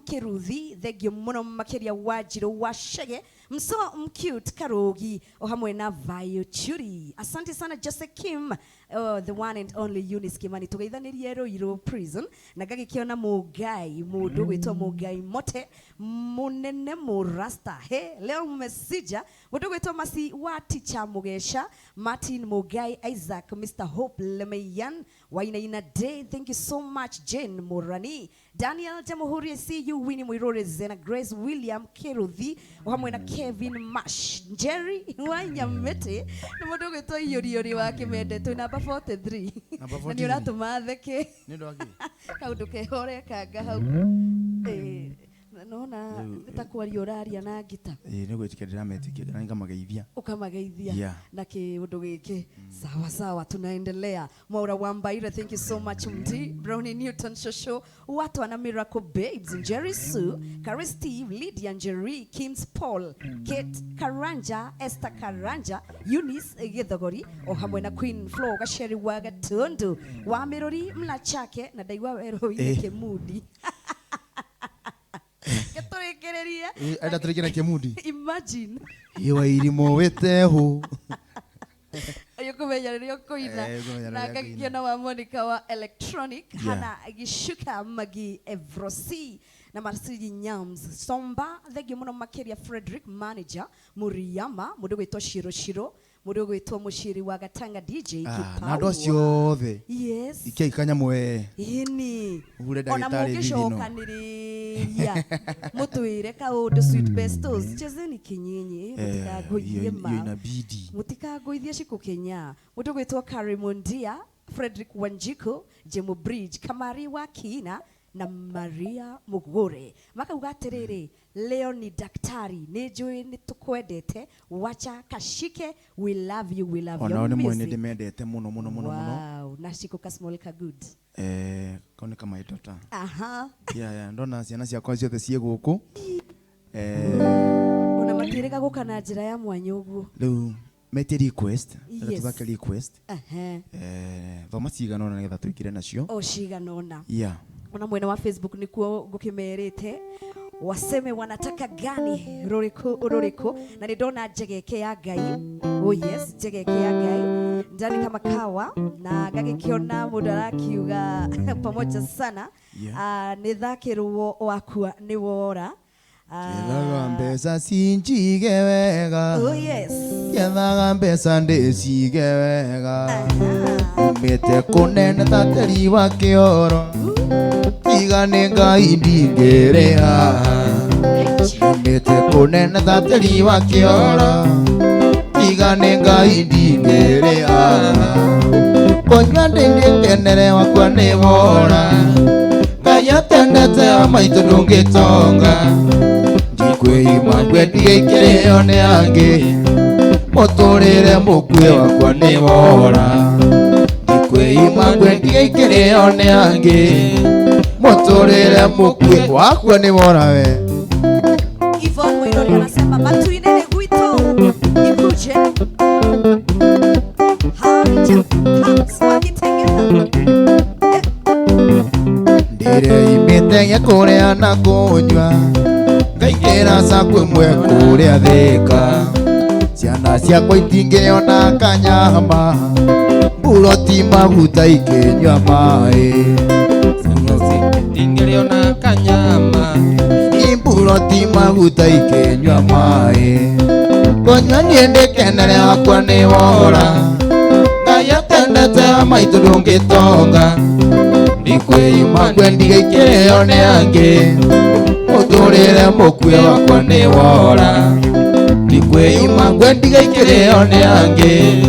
Keruthi, thank you Mono Makeria Wajiro Washege, Mso Mcute Karogi, Ohamwena Vayo Churi. Asante sana Jose Kim, the one and only Eunice Kimani. Together Neriero Euro Prison. Nagagi Kiona Mugai, Muduguito Mugai Mote, Munene Murasta. He, Leo Mesija, Muduguito Masi Waticha Mugesha, Martin Mugai, Isaac, Mr. Hope Lemeyan, Waina Ina Day. Thank you so much, Jane Murani. Daniel Jamuhuri, I see you, Winnie Muirore Zena, Grace William Keruthi, Ohamwena Kevin Mash, Jerry Wanyamete, Namodogo to Yori wake mede to number 43. And you're not to mother ke. How do ke hore kaga how no na itakuwa yoraria na gita. Nego tikadira metikira na ngamageithia. Ukamageithia na ke undu gike. Sawa tunaendelea. Mwaura Wambaira, thank you so much mdi. Brownie Newton Shosho, watu wana Miracle Babes, Jerry Sue, Carrie Steve, Lydia Jerry, Kims Paul, Kate Karanja, Esther Karanja, Eunice Githogori, ohamwe na Queen Flo Gasheri waga tundu. Wa Mirori mlachake na daiwa wero yake mudi. Ada turikina kemudi. Imagine. Iwa irimo weteho. Ayokumenya ryo koina. Na kakiona wa Monica wa Electronic, Hana Gishuka Magi Evrosi na Marsiji Nyams. Somba thegi muno makeria Frederick manager Muriyama mudogo Shiro. Mudogo ito mushiri wa Gatanga DJ Kipawa. Na dosyo the. Yes. Ike ikanya mwe. Ini. Ule daktari vino. Ona kaniriya. Mutuire ka odo Sweet Bestos. Chezeni kinyenye. Mutika goithie ma. Inabidi. Mutika goithie shiko Kenya. Mudogo ito Karimondia, Frederick Wanjiko, Jemo Bridge, Kamari wa Kina na Maria Mugore. Maka ugaterere. Leo ni daktari, nejue ni tukwedete, wacha kashike, we love you your music. Mwene demedete muno. Wow, nashiko kasmol ka good. Kone kama itota. Aha. Yeah, ndona ciana ciakwa ciothe cie guku. Ona matireka guka na njira ya mwanya uguo. Riu mete request, yes. request. Thoma cigana ona nigetha twikire nacio. O cigana ona. Yeah. Ona mwena wa Facebook nikuo gukimerete. Waseme wanataka gani roriko na nidona jegeke ya Ngai. Oh yes, jegeke ya Ngai ndani kama kawa na gagikiona mudaraki uga pamoja sana. Nithakirwo wakua ni wora. Kethaga mbeca cinjige wega. Oh yes. Kethaga mbeca ndicige wega. Umite kunene tateri wa kioro. Igane Ngai ndingereha. Umite kunene tateri wa kioro. Igane Ngai ndingereha. Konywa ndingenere wakwa ni wora. Ngai atendete amaitu ndungitonga. Ndikwima ngwendige ikireo ni angi. Muturire mukue wakwa ni wora. Ndikwima ngwendige ikireo ni angi. Muturire mukue wakwa ni wora we. Yvonne Mwirori anasema matuinene gwito ikuje. Ndire imite kuria na kunywa. Ngaikira sakwe mwe kuria thika. Ciana ciakwa itingĩona kanyama. Buroti maguta ikinywa mai. Itingĩona kanyama. Buroti maguta ikinywa mai. Wanywa niende kenere wakwa ni wora Ngaya tendete maitu ndungitonga Ndikwiyuma ngwe ndigaikireo ni angi Muturire mukue wakwa ni wora Ndikwiyuma ngwe ndigaikireo ni angi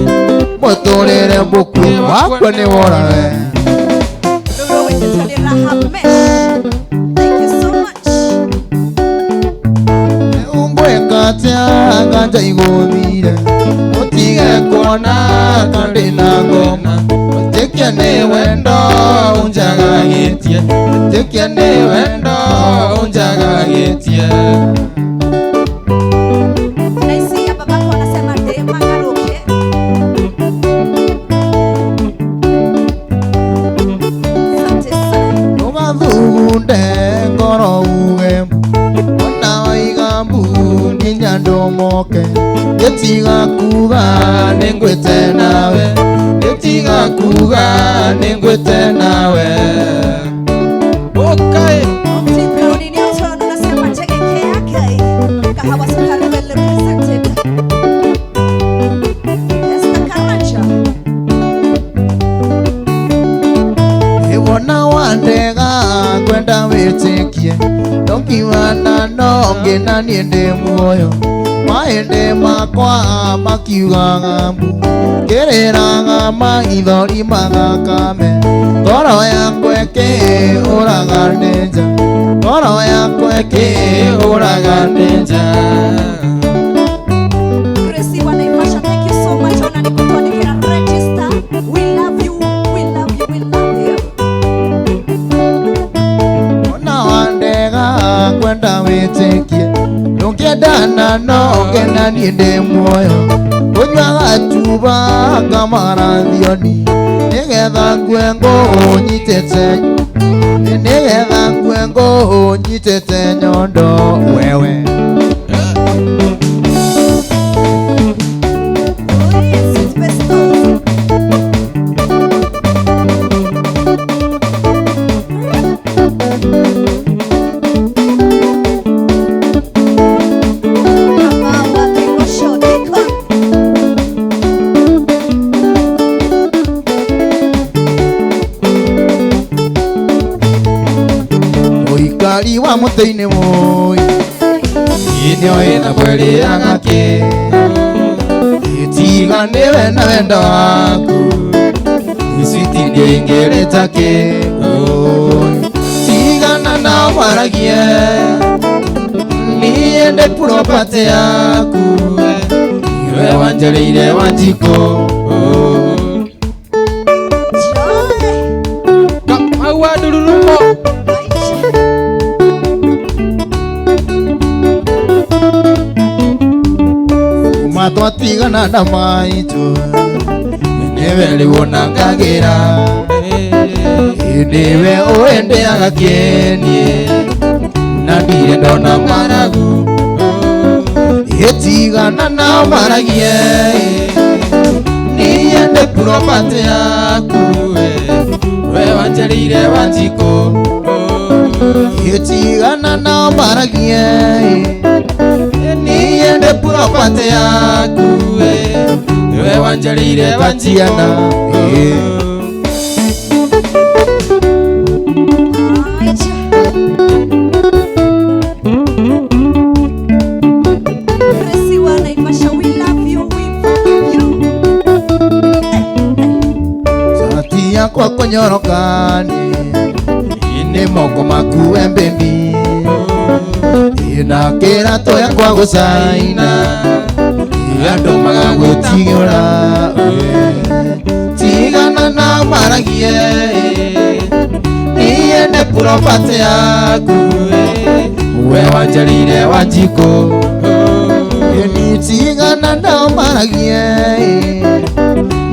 Muturire mukue wakwa ni wora Thank you so much. Ngwekatia nganja igumire Mutige kuona kandi na ngoma Tikia ni wendo unjagagitie Tikia ni wendo unjagagitie Naisikia babako anasema dema ngaruke. Asante sana. Nugathugunde ngoro uge Ona waigambu ninya ndomoke Getiga kuga ningwite nawe Getiga kuga ningwite nawe Okay Mtibroni ni utono nasema chekeke yake. Kahawa sukari well represented. Esther Karanja. Iwona wandega kwenda witikie Ndokiwana nonge na niende muoyo Maende makwa makiuga ngambu Kiriraga maithori magakame Ngoro yakwa ĩkĩũraga nĩ nja Ngoro yakwa ĩkĩũraga nĩ nja Gracie wa Naivasha, thank you so much. Ona nikutuandikira register. We love you, we love you, we love you. Ona wandega kwenda wĩtĩkie Ndũngĩendana nonge na niĩ ndĩ muoyo Ũnyuaga tuba kamarathioni Nĩgetha ngue ngũnyitĩte Nĩgetha ngue ngũnyitĩte nyondo wewe Oh, yes, it's best of. Mama wa Kigosho, Dikon. Mũikari wa mũtĩ-inĩ mũi Inyo ĩna kwĩrĩaga kĩ Tiga nĩwe na wendo waku Iswiti ndĩngĩrĩta kĩ Tigana na waragie Niĩ ndĩ property yaku Iwe wanjarĩire Wanjikũ Joy. Kamaua ndururumbo Matwatigana na maitũ Nĩwe rĩu onangagĩra Nĩwe ũendeaga kĩenie Na ndirĩ ndona maragu Ĩtigana na maragie Niĩ ndĩ property yaku We wanjarĩire Wanjikũ Ĩtigana na maragie Niĩ ndĩ property yaku We wanjarĩire Wanjikũ Aicha. Gracie wa Naivasha, we love you, we love you. Sati yakwa kũnyorokani Nĩ moko maku embembi Na kĩratũ yakwa gũcaina Andũ magagũtigĩra Tigana na maragie Niĩ ndĩ property yaku We wanjarĩire Wanjikũ Ni tigana na maragie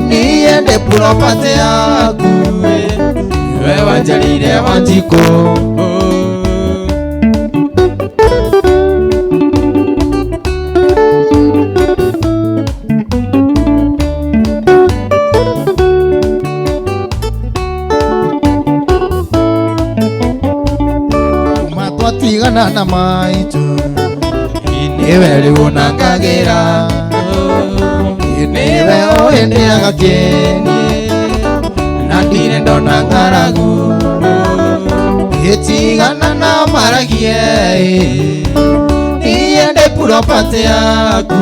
Niĩ ndĩ property yaku We wanjarĩire Wanjikũ Matwatigana na maitũ Niwe rĩu onangagĩra niwe oendeaga kenie na ndire ndona ng'aragu itigana na maragie niye ndi property yaku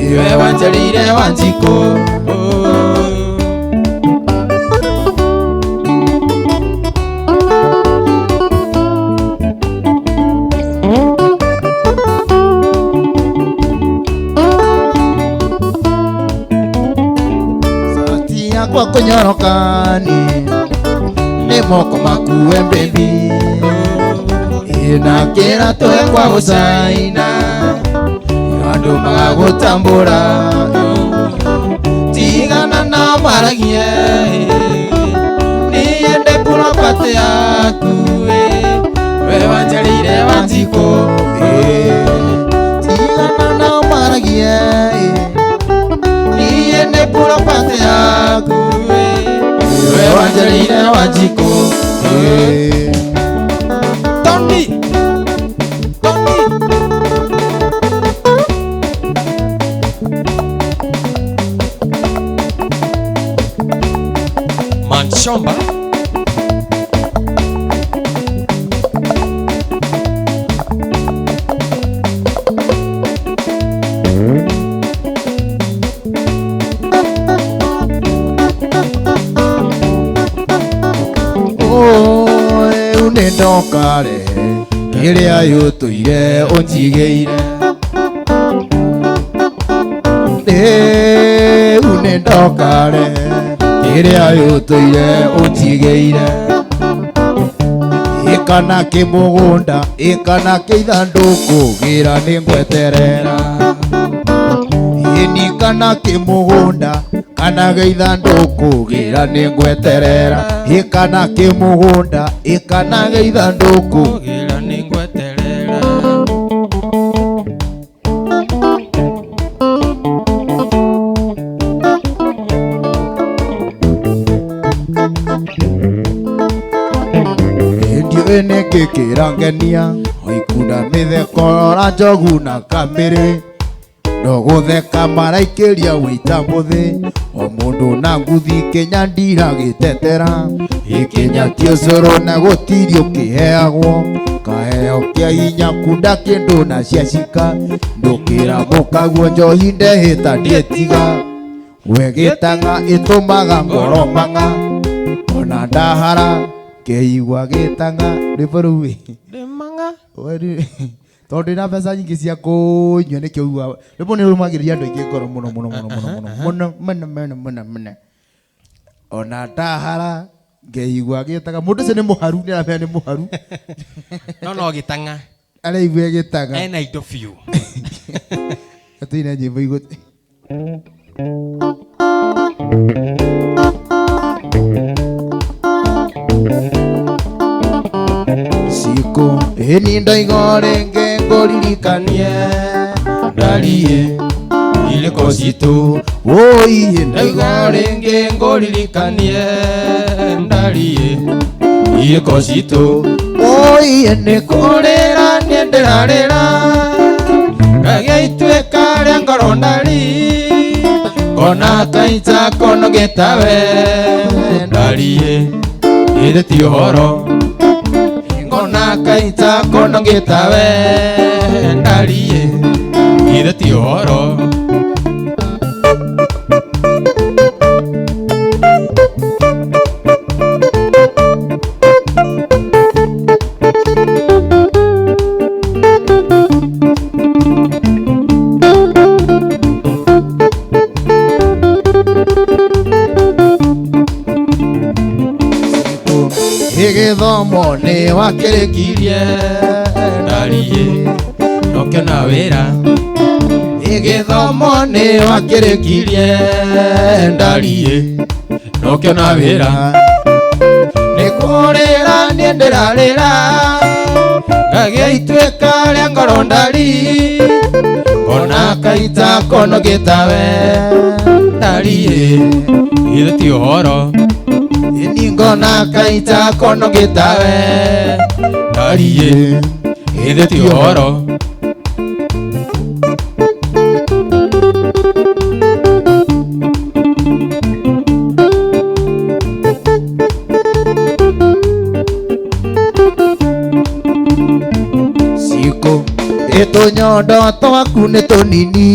iwe wanjarire Wanjikũ. Kwa kunyorokani ni moko makuwe baby ina kira toe kwa gusaina andu magagutambura tigana na maragie niende property yaku we wanjarire Wanjikũ tigana na maragie niende property yaku we wanjarire Wanjikũ. Tony Manshomba ndokare iria yutuire unjigeire une ndokare iria yutuire unjigeire ikana kimugunda ikana kiithanduku gira ningweterera ini kana kimugunda kana geithanduku gira ningweterera ikana kimugunda ikana geithanduku gira ningweterera ndio ene kikirangenia oikunda mithekora njogu na kamiri no gutheka maraikiria wita muthi o mundu na nguthi Kenya ndiragĩtetera ikinya tiocoro na gutirio kiheagwo kaheo kia hinya kunda kindu na ciacika ndukira mukaguo njohi ndehita ndietiga we gĩtang'a itumaga ngoro mang'a ona ndahara keigua gĩtang'a rĩbũrũi ndĩmang'a tondu na mbeca nyingĩ cia kũnyua nĩkĩo uga rĩmwe nĩ rũmagĩrĩria andũ aingĩ ngoro mũno mũno mũno mũno mũno mũno mũno mũno ona ndahara ngeigua gĩtaga mũndũ ũcio nĩ mũharu nĩ aramenya nĩ mũharu no gĩtang'a araigua gĩtaga ena indo biũ atĩina nyĩmbo igũ siku ĩni ndoiga rĩngĩ ngũririkanie ndariĩ irĩko citũ wũi ndoiga rĩngĩ ngũririkanie ndariĩ irĩko citũ wũi nĩ kũrĩra niĩ ndĩrarĩra gagĩituĩka rĩa ngoro ndari ona kaita konogeta we ndariĩ ĩthĩ ti ũhoro ngona kaita konogeta we ndariĩ ĩthĩ ti ũhoro gĩthomo nĩ wakĩrĩkirie ndariĩ nokĩona wĩra gĩthomo nĩ wakĩrĩkirie ndariĩ nokĩona wĩra nĩ kũrĩra niĩ ndĩrarĩra gagĩituĩka rĩa ngoro ndari ona kaita konogeta we ndariĩ ĩthĩ ti ũhoro ngona kaita konogeta we ndariĩ ĩthĩ ti ũhoro Tunyondo twaku nĩ tũnini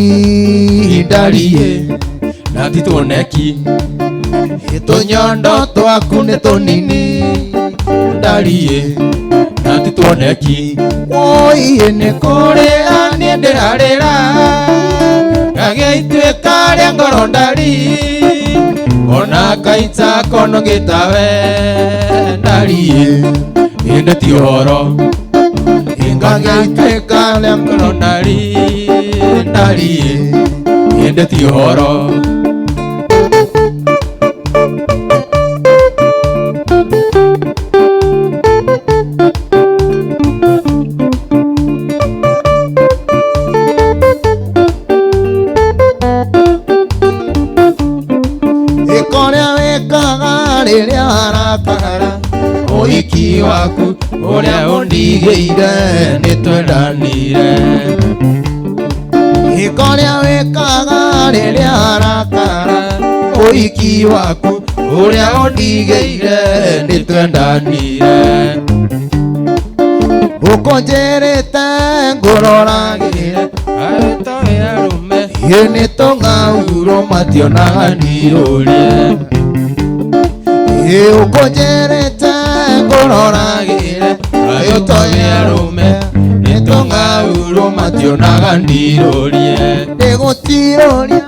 ndariĩ na tituoneki. Tunyondo twaku nĩ tũnini ndariĩ na tituoneki. Oi nĩ kũrĩa niĩ ndĩrarĩra Gagĩtuĩka rĩa ngoro ndari, ona kaita konogĩta we ndariĩ, ĩndĩ ti ũhoro. Gagĩtuĩka rĩa ngoro ndari ndariĩ, ĩndĩ ti ũhoro. rĩrĩa harakara ũhiki waku ũrĩa ũndigĩire nĩ twendanire. Gĩko rĩa wĩkaga rĩrĩa harakara ũhiki waku ũrĩa ũndigĩire nĩ twendanire. Ũkonjerete ngũroragĩre Aĩtoĩ arũme ĩ nĩ tũng'aurũ mationaga ndirũrie. Ũkonjerete ngũroragĩre Aĩtoĩ arũme nĩ tũng'aurũ mationaga ndirũrie. ndĩgũtirũria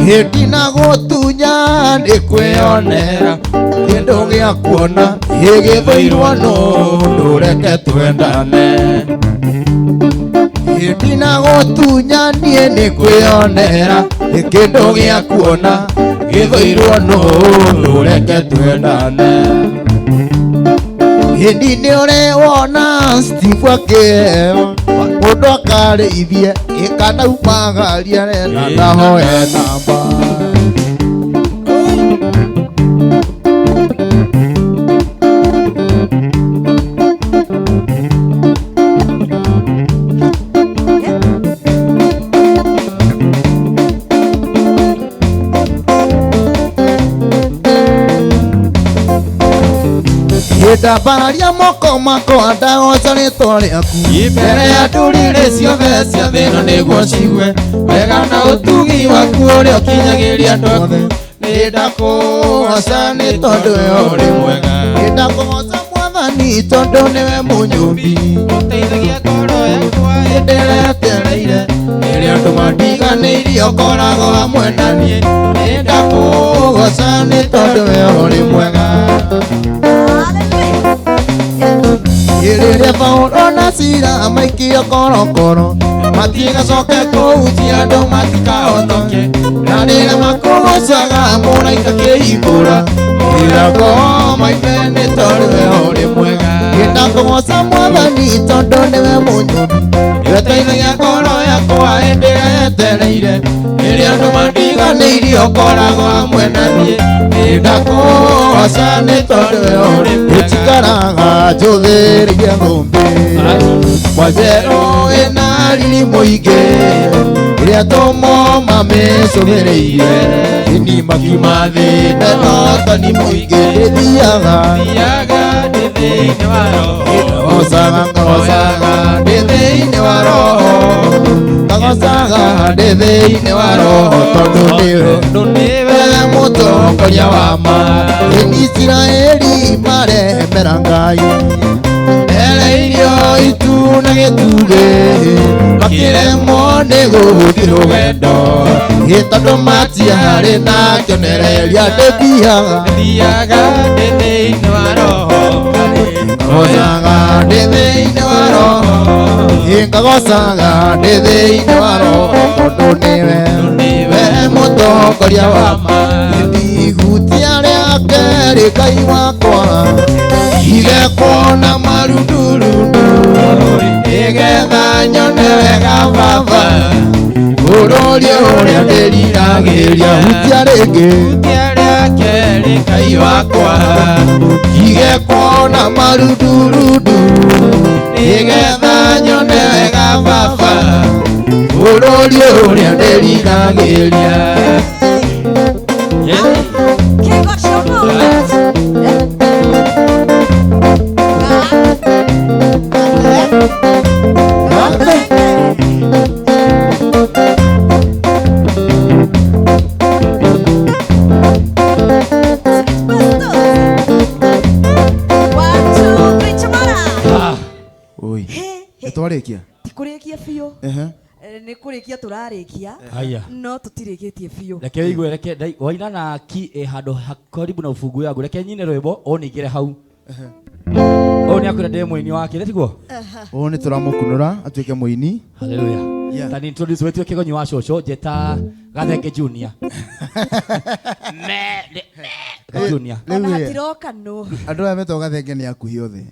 hĩndĩ na gũtunya ndĩkwĩonera kĩndũ gĩa kuona gĩgĩthũirwo ndũreke twendane. Hĩndĩ na gũtunya niĩ nĩkwĩonera kĩndũ gĩa kuona gĩthũirwo ndũreke twendane. Hĩndĩ nĩ ũrĩ wona Steve akĩheo mũndũ akarĩithie ĩkanaumagaria rena ndahoe namba. Ndambararia moko makwa ndagoca rĩtwa rĩaku mbere ya ndũrĩrĩ ciothe cia thĩ ĩno nĩguo cigue wega na ũtugi waku ũrĩa ũkinyagĩria andũ aku. Nĩndakũgoca nĩ tondũ we ũrĩ mwega. Nĩndakũgoca Mwathani tondũ nĩwe mũnyũmbi. Ũteithagia ngoro yakwa Ndĩretereire rĩrĩa andũ mandiganĩirie ũkoragwo hamwe na niĩ. Nĩndakũgoca nĩ tondũ we ũrĩ mwega. Rĩrĩa Paulo na Sila maikio korokoro matigacoke kũhutia andũ matikahonoke. na rĩrĩa makũgocaga mũraika kĩhingũra irago maipe nĩ tondũ we ũrĩ mwega. Ndakũgoca Mwathani tondũ nĩwe mũnyũmbi. Ũteithagia ngoro yakwa hĩndĩ ĩrĩa yetereire rĩrĩa andũ mandiganĩirie ũkoragwo hamwe na niĩ. Ndakũgoca nĩ tondũ we ũrĩ mwega. Njikaraga njũthĩrĩirie thũmbĩ mwanjerũ ĩna riri mũingĩ ĩrĩa tomo mamĩcũthĩrĩire. Ini makiuma thĩ ndenotani mũingĩ thiaga ndĩ thĩinĩ wa roho. ngocaga ndĩ thĩinĩ wa roho. Ngocaga ndĩ thĩinĩ wa roho tondũ nĩwe mũtongoria wa ma. Isiraeli marehemera Ngai ereirio itu na gĩtugĩ makĩremwo nĩ gũthiĩ rũgendo tondũ matiarĩ na kĩonereria. Ndĩthiaga ndĩ thĩinĩ wa roho. ngocaga ndĩ thĩinĩ wa roho. Ngocaga ndĩ thĩinĩ wa roho tondũ nĩwe mũtongoria wa ma. Ihutia rĩake rĩ Ngai wakwa igekwo na marundurundu nĩgetha nyone wega Baba bũrũri ũrĩa ndĩriragĩria. Hutia rĩngĩ rĩake rĩ Ngai wakwa igekwo na marundurundu nĩgetha nyone wega Baba Murorio uria nderigagĩria. Kego shomo. Twarĩkia tikũrĩkia biũ nĩ kũrĩkia tũrarĩkia Haya. no tũtirĩkĩtie biũ. Reke wigue reke waina na ki handũ hakoribu na ufungu yangu reke nyine rwĩmbo ũningĩre hau. Ũũ nĩ akwĩra ndĩ mũini wake tiguo. ũũ nĩ tũramũkunũra atuĩke mũini. Hallelujah. Tani introduce wetu kĩgonyi wa cũcũ njeta Gathenge Junior. Junior. Ona hatiroka no. Andũ aya metwo Gathenge nĩ akuhi othe.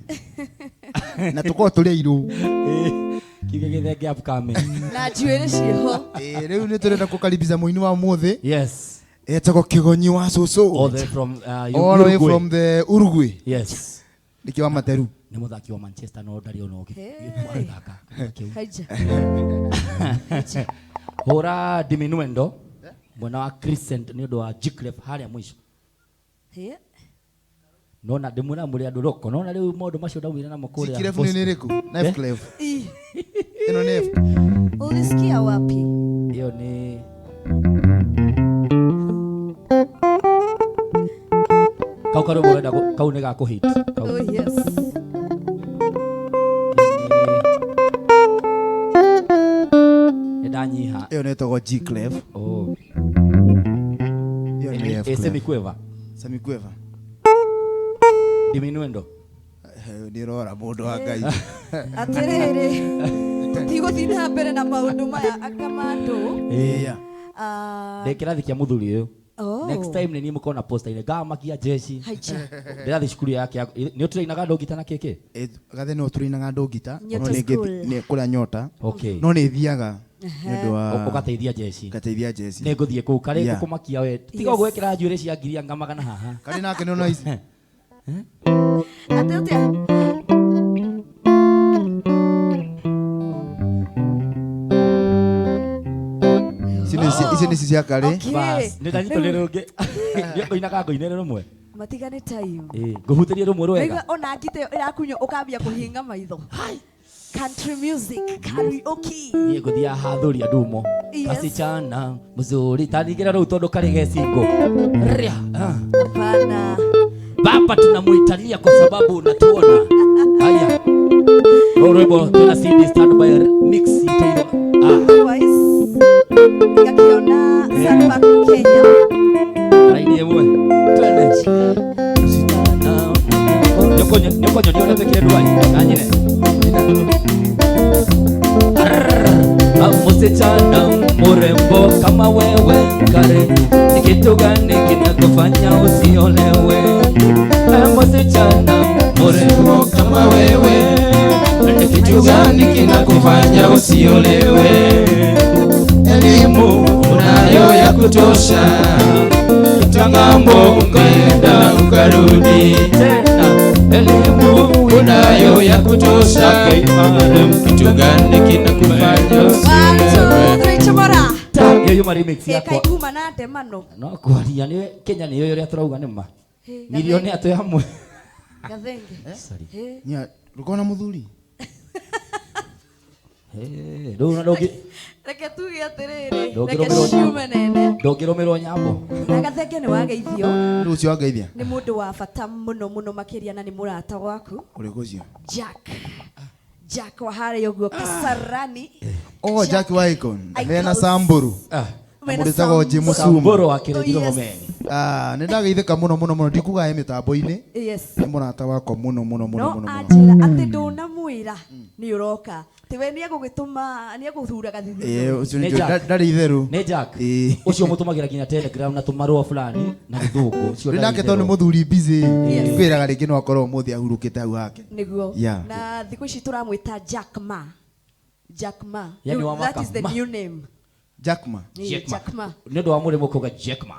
Na tũkorwo tũrĩ irũ. Kiuge Githenge upcoming. Na njuĩrĩ ciĩho. Rĩu nĩ tũrenda gũkaribisha mũini wa mũthĩ. Yes. Etagwo kĩgonyi wa cũcũ. All the way from all the way from the Uruguay. Yes. Nĩkĩo wa Materu. Nĩ mũthaki wa Manchester no ndarĩ ona ũngĩ. Haija. Hora diminuendo. Mwena wa Crescent nĩ ũndũ wa Gikuyu harĩa mwisho. Nona ndimwĩra mũrĩ andũ roko nona rĩu maũndũ macio ndawĩra namo kũrĩa. Gikuyu nĩ rĩkũ? Knife Clef. Ĩno nĩ F. Ulisikia wapi? Hiyo ni kau karo urenda kau nĩ ga kũhit. Oh yes. Ndanyiha. Hiyo nĩtagwo G Clef. Oh. Hiyo nĩ F Clef. Semikweva. Semikweva. Diminuendo. Ndirora mũndũ wa Ngai. Atĩrĩrĩ. Tũtigũthiĩ na mbere na maũndũ maya akamandũ. Ndĩ kĩrathi kĩa mũthuri ũyũ. Oh. Next time nĩ niĩ mũkona poster ile ngamakia jeshi. Haija. Ndĩrathi cukuru yake nĩ ũtũrainaga ndũngita na kĩkĩ. Gathe no tũrainaga ndũngita Nyota no school. nĩ kũrĩa Nyota. Okay. No nĩ thiaga nĩ ũndũ wa ũgateithia jeshi. Gateithia jeshi. Nĩ ngũthiĩ kũu karĩ kũmakia we. Tiga gwĩkĩra njuĩrĩ cia ngiri ngamaga na haha. Karĩ nake no ici. Atĩrĩrĩ. Ici nĩ cia karĩ. Bas, nĩ ndanyitwo nĩ rũngĩ. Nĩ kũinaga ngũinĩre rũmwe. Matigane time. Ngũhutĩrie rũmwe rwega. Nĩguo ona ngite ĩrakunywo ũkambia kũhinga maitho. Country music, karaoke. Niĩ ngũthiaga hathũria ndumo. Yes. Kasichana mzuri tanigĩra rũu tondũ karĩ gecingo. Ria. Hapana. Baba tunamuitania kwa sababu unatuona. Haya. Rwĩmbo tuna CD stand by mix itairo. Otherwise, ngakiona Zanzibar Kenya. Raini ĩmwe. Twende. Nyokonyo ndio pekee ndwai. Nanyine. Msichana mrembo kama wewe kare, ni kitu gani kinakufanya usiolewe? Msichana mrembo kama wewe, ni kitu gani kinakufanya usiolewe? Elimu unayo ya kutosha, kitangambo ukaenda ukarudi tena. Elimu unayo ya kutosha, kitu gani kinakufanya usiolewe? Hiyo remix yako. Kuma na ndemano. No kwaria ni Kenya ni yo ria turauga nima. Milioni atu yamwe. Gathenge. Sorry. Nya rukona muthuri. Rĩu ndogi. Reke tuge atĩrĩrĩ. Reke ciume nene. Ndongĩrũmĩrwo nyambo. Na Gathenge nĩ wageithio. Rĩu ũcio wageithia. Nĩ mũndũ wa bata mũno mũno makĩria na nĩ mũrata waku. Ũrĩkũ ũcio? Jack wa harĩa ũguo Kasarani. Oh, Jack wa Icon. Mena Samburu. Mũrĩtagwo James Samburu wa Kĩrĩndiro Momeni. Nĩ ndageithĩka mũno mũno mũno ndikuga he mĩtambo-inĩ. Yes. Nĩ mũrata wakwa mũno mũno mũno mũno. No anjĩra atĩ ndũnamwĩra nĩ ũroka. Tiwe nĩ egũgĩtũma nĩ egũthura gathithi. Ũcio nĩ ndarĩ itherũ. Nĩ Jack. Ũcio mũtũmagĩra nginya Telegram na tũmarũa fulani na gĩthũngũ. Ũcio nĩ nake tondũ nĩ mũthuri busy. Kwĩraga rĩngĩ no akorwo mũthĩ ahurũkĩte hau hake. Nĩguo. Na thikũ ici tũramwĩta Jack Ma. Jack Ma. That is the new name. Jack Ma. Jack Ma. Nĩ ũndũ wa mũrĩmo kuga Jack Ma.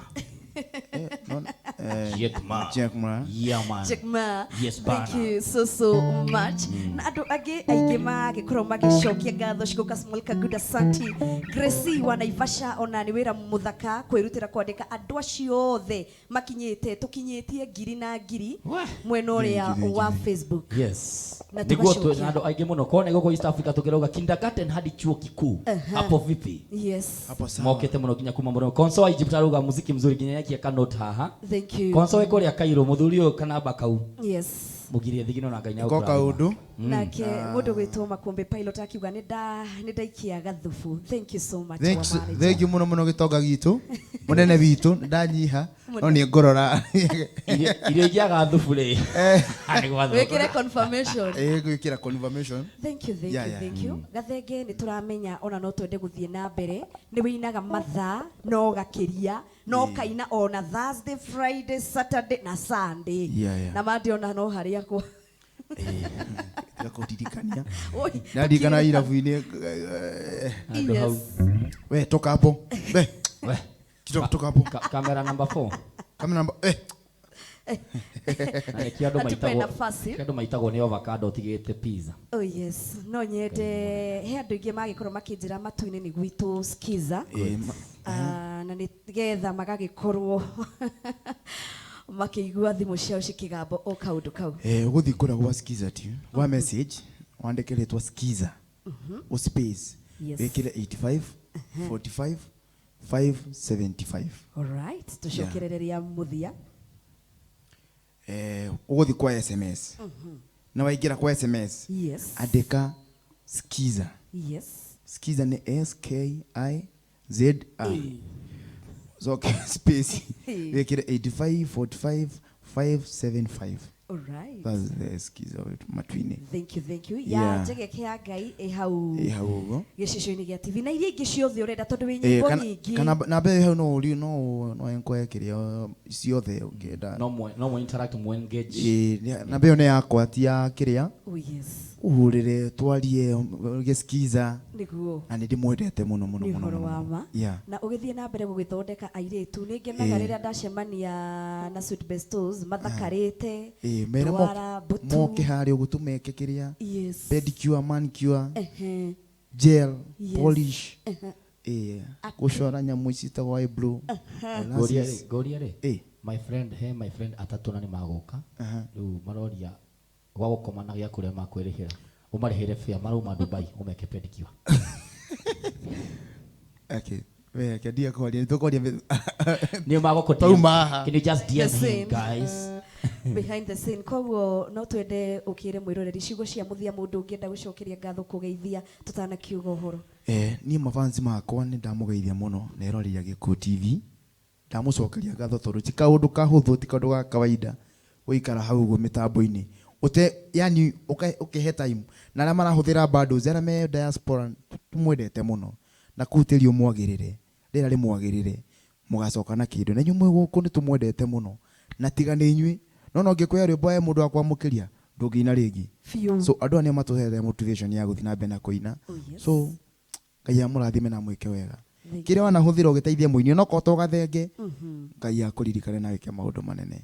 Jack Ma. Yeah, man. Jack Ma. Yes, Thank bana. you so much. Na andu age aige magikorwo magicokia ngatho ciguka small kaguda santi Gracie wa Naivasha ona ni wira muthaka kwirutira kwandika andu acio othe makinyite tukinyitie ngiri na ngiri mwena uria wa Facebook. Yes. Niguo tu andu aige muno kone goko East Africa tukiroga kindergarten hadi chuo kikuu. Hapo vipi? Yes. Hapo sawa. Mokete muno kinya kuma muno. Konso Egypt aruga muziki mzuri kinya yake ka note haha. Thank you. Konso eko ria Kairo muthuri kana bakau. Yes. Mugirie thigino na ngaina Ko kaundu Nake mundu gwitwo Makumbi Pilot akiuga ni ndaikia gathufu. Thank you so much. Thank you muno gitonga gitu munene witu ndanyiha no ni ngorora irio igia gathufu ri wekire confirmation gwikira confirmation. Thank you. Gathenge ni turamenya ona no twende guthie na mbere ni winaga mathaa no gakiria no kaina ona Thursday, Friday, Saturday na Sunday na mandi ona no haria kwa gakudirikania nadi kana irafu-ini we toka hapo we toka hapo kamera number 4 kamera number kiado maitago ni avocado tigite pizza. Oh yes, no nyende he andu ingi magikorwo makinjira matu-ini ni gwitu skiza na ni getha magagikorwo makiigua thimu ciao cikigambo o kaundu kau uguthi kura gwa skiza ti wa message wandekeretwa skiza o space wekire 85 45 575. Alright, tushokerereria muthia uguthi kwa SMS na waigira kwa SMS andika skiza. Skiza ni SKIZA so space wekire 85 45 575. Alright, that's the skiza matwine. Thank you ya jege kia ngai ehau gicicio-ini gia TV na iria ingi ciothe urenda tondu wi nyimbo nyingi kana na be hau no uri no enko kiria ciothe ungenda no mo interact mo engage na be ne yakwa ti ya kiria uhurire twarie gicikiza niguo na ndi mwendete muno na ugithie na mbere gugithondeka airetu ni ngenaga riria ndacemania na Sweet Bestos mathakarite mera moke hari ugutumeke kiria pedicure manicure gel polish kushora nyamu citagwo eyebrow goriare my friend atatu na ni magoka riu maroria gwa gukoma na gya kuria makwirihira umarihire fia maruma Dubai umeke pedicure. Okay, we kedia kwa ni tokoria ni magokotia. Can you just DM guys behind the scene koguo no twende ukire mwiroreri ciugo cia muthia mundu ungienda gucokeria ngatho kugeithia tutana kiugo horo ni mafanzi makwa ni ndamugeithia muno na iroria Gikuyu TV ndamucokeria ngatho tondu ti kaundu kahuthu ti kaundu ga kawaida uikara hau go mitambo-ini yani ukihe time na ara marahuthira bundles ara me diaspora tumwendete muno na kutirio mwagirire rira ri mwagirire mugacoka na kindu na nyumwe guku ni tumwendete muno na tiga ni inyui no ngikuya rwimbo ya mundu akwa mukiria ndungina ringi so andu ani matuhere motivation ya guthina mbere na kuina so Ngai amurathime na mwike wega kiria wana huthira ugiteithia muini no ko to Gathenge Ngai akuririkane na wike maundu manene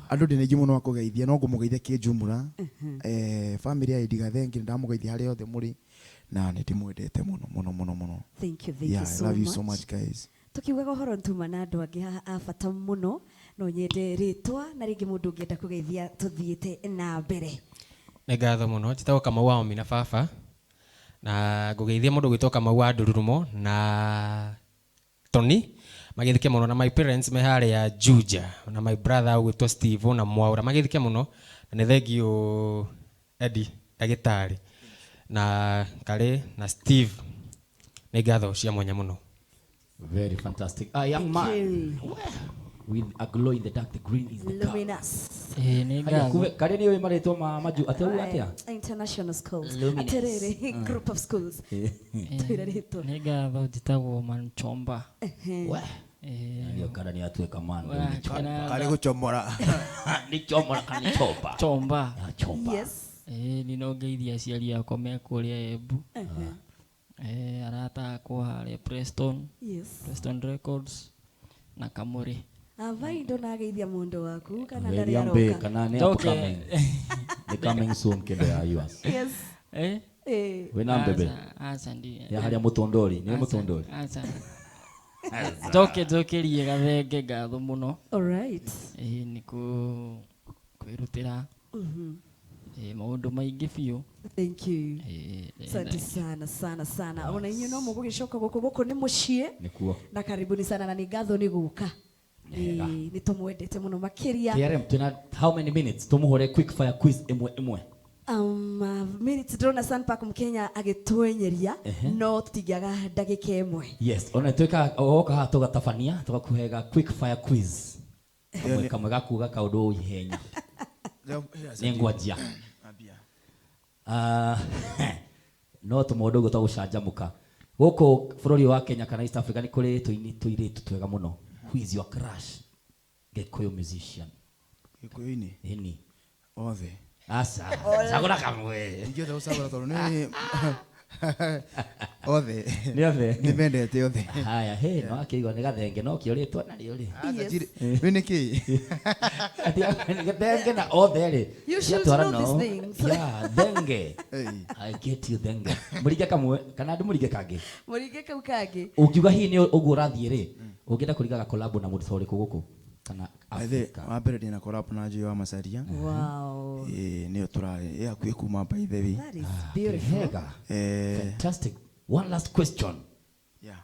andu ndi ningi muno akugeithia no ngumugeithia kijumura family ya Gathenge ndamugeithia hari othe muri na ni ndimwendete muno. Thank you love you so much guys. Tukiuga horo ntuma na andu angi abata muno no nyende ritwa na ringi mundu ungienda kugeithia tuthiite na mbere ne ngatho muno njitagwo Kamau wa Omina Baba na ngugeithia mundu gwitwo Kamau wa Ndururumo na Tony magithike muno na my parents me haria Juja na my brother gwitwo Steve na Mwaura magithike muno na ne thegio Eddie Dagitari na Kale na Steve ne ngatho cia mwanya muno. Very fantastic. Young man with a glow in the dark, the green is the luminous. Kare ni we maretwo maju ateu atia international schools aterere group of schools tuireretwo nega bautitagwo Manchomba ndio kara ni atweka man kare guchomora ni chomora kani chomba yes ni no ngeithia aciari akwa me kuria Embu arata akwa hare Preston Records na Kamuri Avai ndo nageithia mundu waku kana ndari William B aroka. kana ni Ndoke. upcoming. Ni coming soon kende ya yours. Yes. Eh? Wena mbebe. Asa ndiye. Ya haria mutondori, ni mutondori. Asa. Njokerie Gathenge ngatho muno. All right. Ni kwirutira maundu maingi biũ. Thank you. Asante sana. Ona inyu no mugugicoka guku ni mucie. Nikuo. Na karibuni sana na ni ngatho ni guka. Ni tumwendete muno makiria. KRM tuna how many minutes? Tumuhore quick fire quiz imwe. Minutes drona Sunpark Mkenya agitwenyeria no tutigiaga ndagika imwe. Yes, ona tweka oka ha tugatafania tugakuhega quick fire quiz. Kamwe gakuga kaundu ihenya. Ningwajia. No tumundu go twagucanjamuka. Guku bururi wa Kenya kana East Africa ni kuri tuiritu twega muno. Who is your crush? Gikuyu musician. Gikuyu-ini? Ini. Othe. Asa. Sagura kamwe. Ingĩenda gũcagũra tondũ nĩ othe. Nĩ othe. Nĩmendete othe. Haya, he no akĩigua nĩ Gathenge no kĩũrĩtwo na rĩo rĩ. Wĩ nĩkĩ? Gathenge na othe rĩ. You should know these things. Yeah, Thenge. I get you Thenge. Mũringe kamwe kana ndĩmũringe kangĩ. Mũringe kau kangĩ. Ũngiuga hihi nĩ ũguo ũrathiĩ rĩ. Ũngĩenda kũringa collab na mũndũ ũrĩkũ gũkũ kana Africa. Wa mbere ndĩna collab na Joy wa Macharia. Wow. Nĩyo tũrarĩ hakuhĩ kuma by the way. That is beautiful. Fantastic. One last question. Yeah.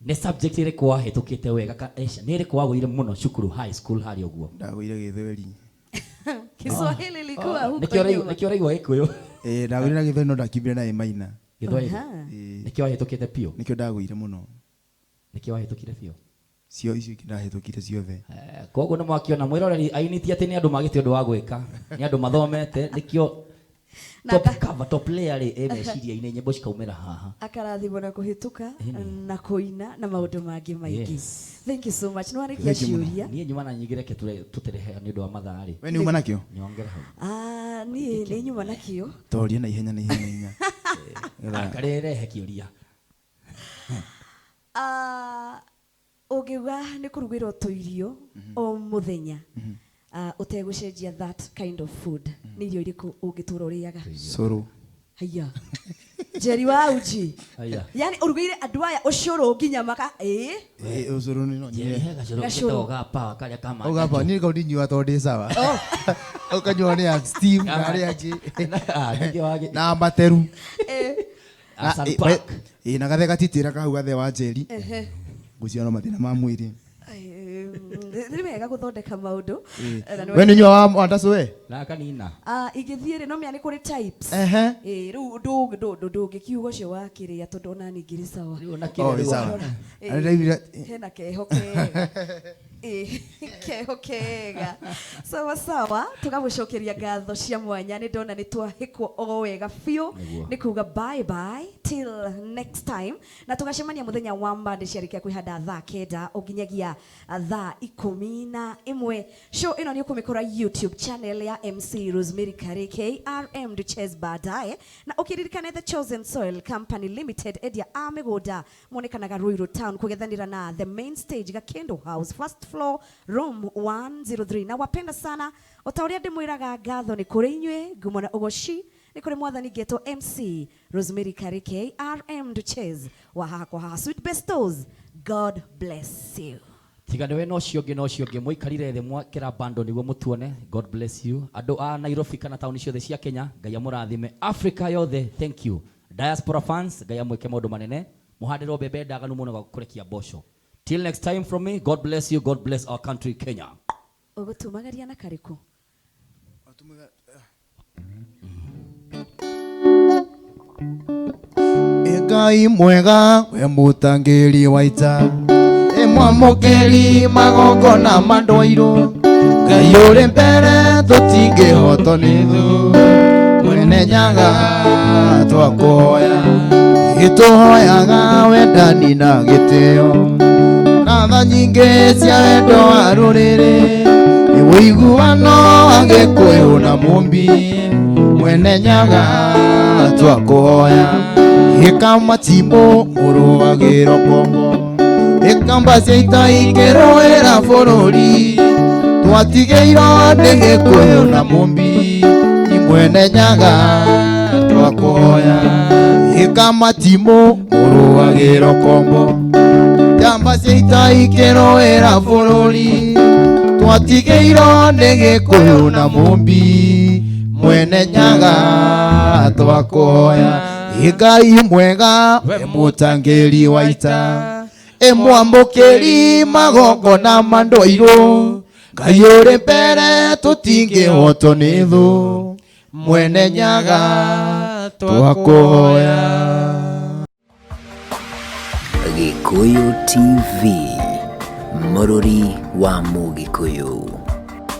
Nĩ subject ĩrĩkũ wahĩtũkĩte wega nĩ ĩrĩkũ wagũire mũno cukuru high school harĩ ũguo? Ndagũire Gĩthweri. Kiswahili ilikuwa huko nyuma. Nĩkĩo ũraigua Gĩkũyũ? Ndagũire na Gĩthweri no ndakimbire na maina. Gĩthweri. Nĩkĩo wahĩtũkĩte piũ? Nĩkĩo ndagũire mũno. Nĩkĩo wahĩtũkire piũ? Cio icio ndahĩtũkire ciothe. Koguo nĩ mwakiona mwĩroreri ainĩtie atĩ nĩ andũ magĩte ũndũ wa gwĩka. Nĩ andũ mathomete nĩkĩo top player rĩ meciria-inĩ nyĩmbo cikaumĩra haha. Akarathimwo na kũhĩtũka na kũina na maũndũ mangĩ maingĩ. Thank you so much. Nĩ warĩkia ciũria. Niĩ nyuma na nyingĩ reke tũterehe nĩ ũndũ wa mathaa rĩ. We nĩ uma nakĩo? Nyongera hau. Niĩ nĩ nyuma nakĩo. Toria na ihenya. Akarehe kĩũria. Ũngiuga nĩ kũrugĩrwo tũirio o mũthenya ũtegũcenjia that kind of food nĩ irio irĩkũ ũngĩtũra ũrĩaga? Cũrũ. Haya. Jerry wa uji. Haya. Yani urugire andũ aya ũcũrũ nginya maka ũcũrũ nĩ no nyie. Gacũrũ gapa karĩa kama. Ũgapa niĩ kau ndinyua tondũ ndĩ sawa. Ũkanyua nĩ ya steam na arĩa angĩ. Na materu. Na gathe gatitĩra kahau gathe wa Jerry. Ngũciona mathĩna ma mwĩrĩ. Nĩ wega gũthondeka maũndũ. We nĩ nyua wa ndacu we? Na kanina. Ingĩthiĩ rĩ no mĩa nĩ kũrĩ types. Rĩu ndũngĩkiuga ũcio wa kĩrĩa tondũ ona nĩ ngĩrĩ sawa. Rĩu na kĩrĩa. Hena keho kega. Keho kega. Sawa tũgamũcokeria ngatho cia mwanya nĩ ndona nĩ twahĩkwo o wega biũ nĩ kuga bye bye till next time na tũgacemania mũthenya wa mbande ciarĩkia kwĩhanda thaa 9 ũnginyagia thaa 11. Show ĩno nĩ ũkũmĩkora YouTube channel ya MC Rosemary Karey KRM Duchess baadaye na ũkĩririkana The Chosen Soil Company Limited endia a mĩgũnda monekanaga Ruiru Town kũgethanĩra na The Main Stage Gakendo House first floor room 103 na wapenda sana ota ũrĩa ndĩmwĩraga ngatho nĩ kũrĩ inyuĩ ngumo na ũgoci nĩ kũrĩ mwathani ngetwo MC Rosemary Karey KRM Duchess wa haha kwa haha Sweet Bestos. God bless you. Tigane we no cio ngĩ mũikarire thĩ mwakĩra bando nĩguo mũtuone. God bless you. Andũ a Nairobi kana taũni ciothe cia Kenya Ngai amũrathime. Africa yothe thank you. Diaspora fans Ngai amwĩke maũndũ manene. Mũhandĩrwo mbembe ndaganu mũno wa kũrekia mboco. Till next time from me, God bless you, God bless our country, Kenya. Ũgũtumagaria na karĩkũ? Ngai mwega we mũtangĩri wa ita mwamũkĩri magongona mandũirũ Ngai ũrĩ mbere tũtingĩhotwo nĩ thũ mwene nyaga twakũhoya gĩtũhoyaga wendani na gĩtĩo na tha nyingĩ cia wendo wa rũrĩrĩ ũiguano wa Gĩkũyũ na Mũmbi mwene nyaga twakũhoya gĩkamatimũ mũrũagĩro Kongo ikamba cia ita ikiroera bururi twatigeirwo nĩ Gĩkũyũ na mũmbi imwene nyaga twakuhoya ikamatimũ mũrũagĩro kombo ikamba cia ita ikiroera bururi twatigeirwo nĩ Gĩkũyũ na mũmbi mwene nyaga twakuhoya Ngai mwega we mũtangĩri wa ita mwamũkĩri magongona mandũirũ Ngai ũrĩ mbere tũtingĩhotwo nĩ thũ mwene nyaga twakuhoya. Gikuyu TV, mũrũri wa Mũgikuyu.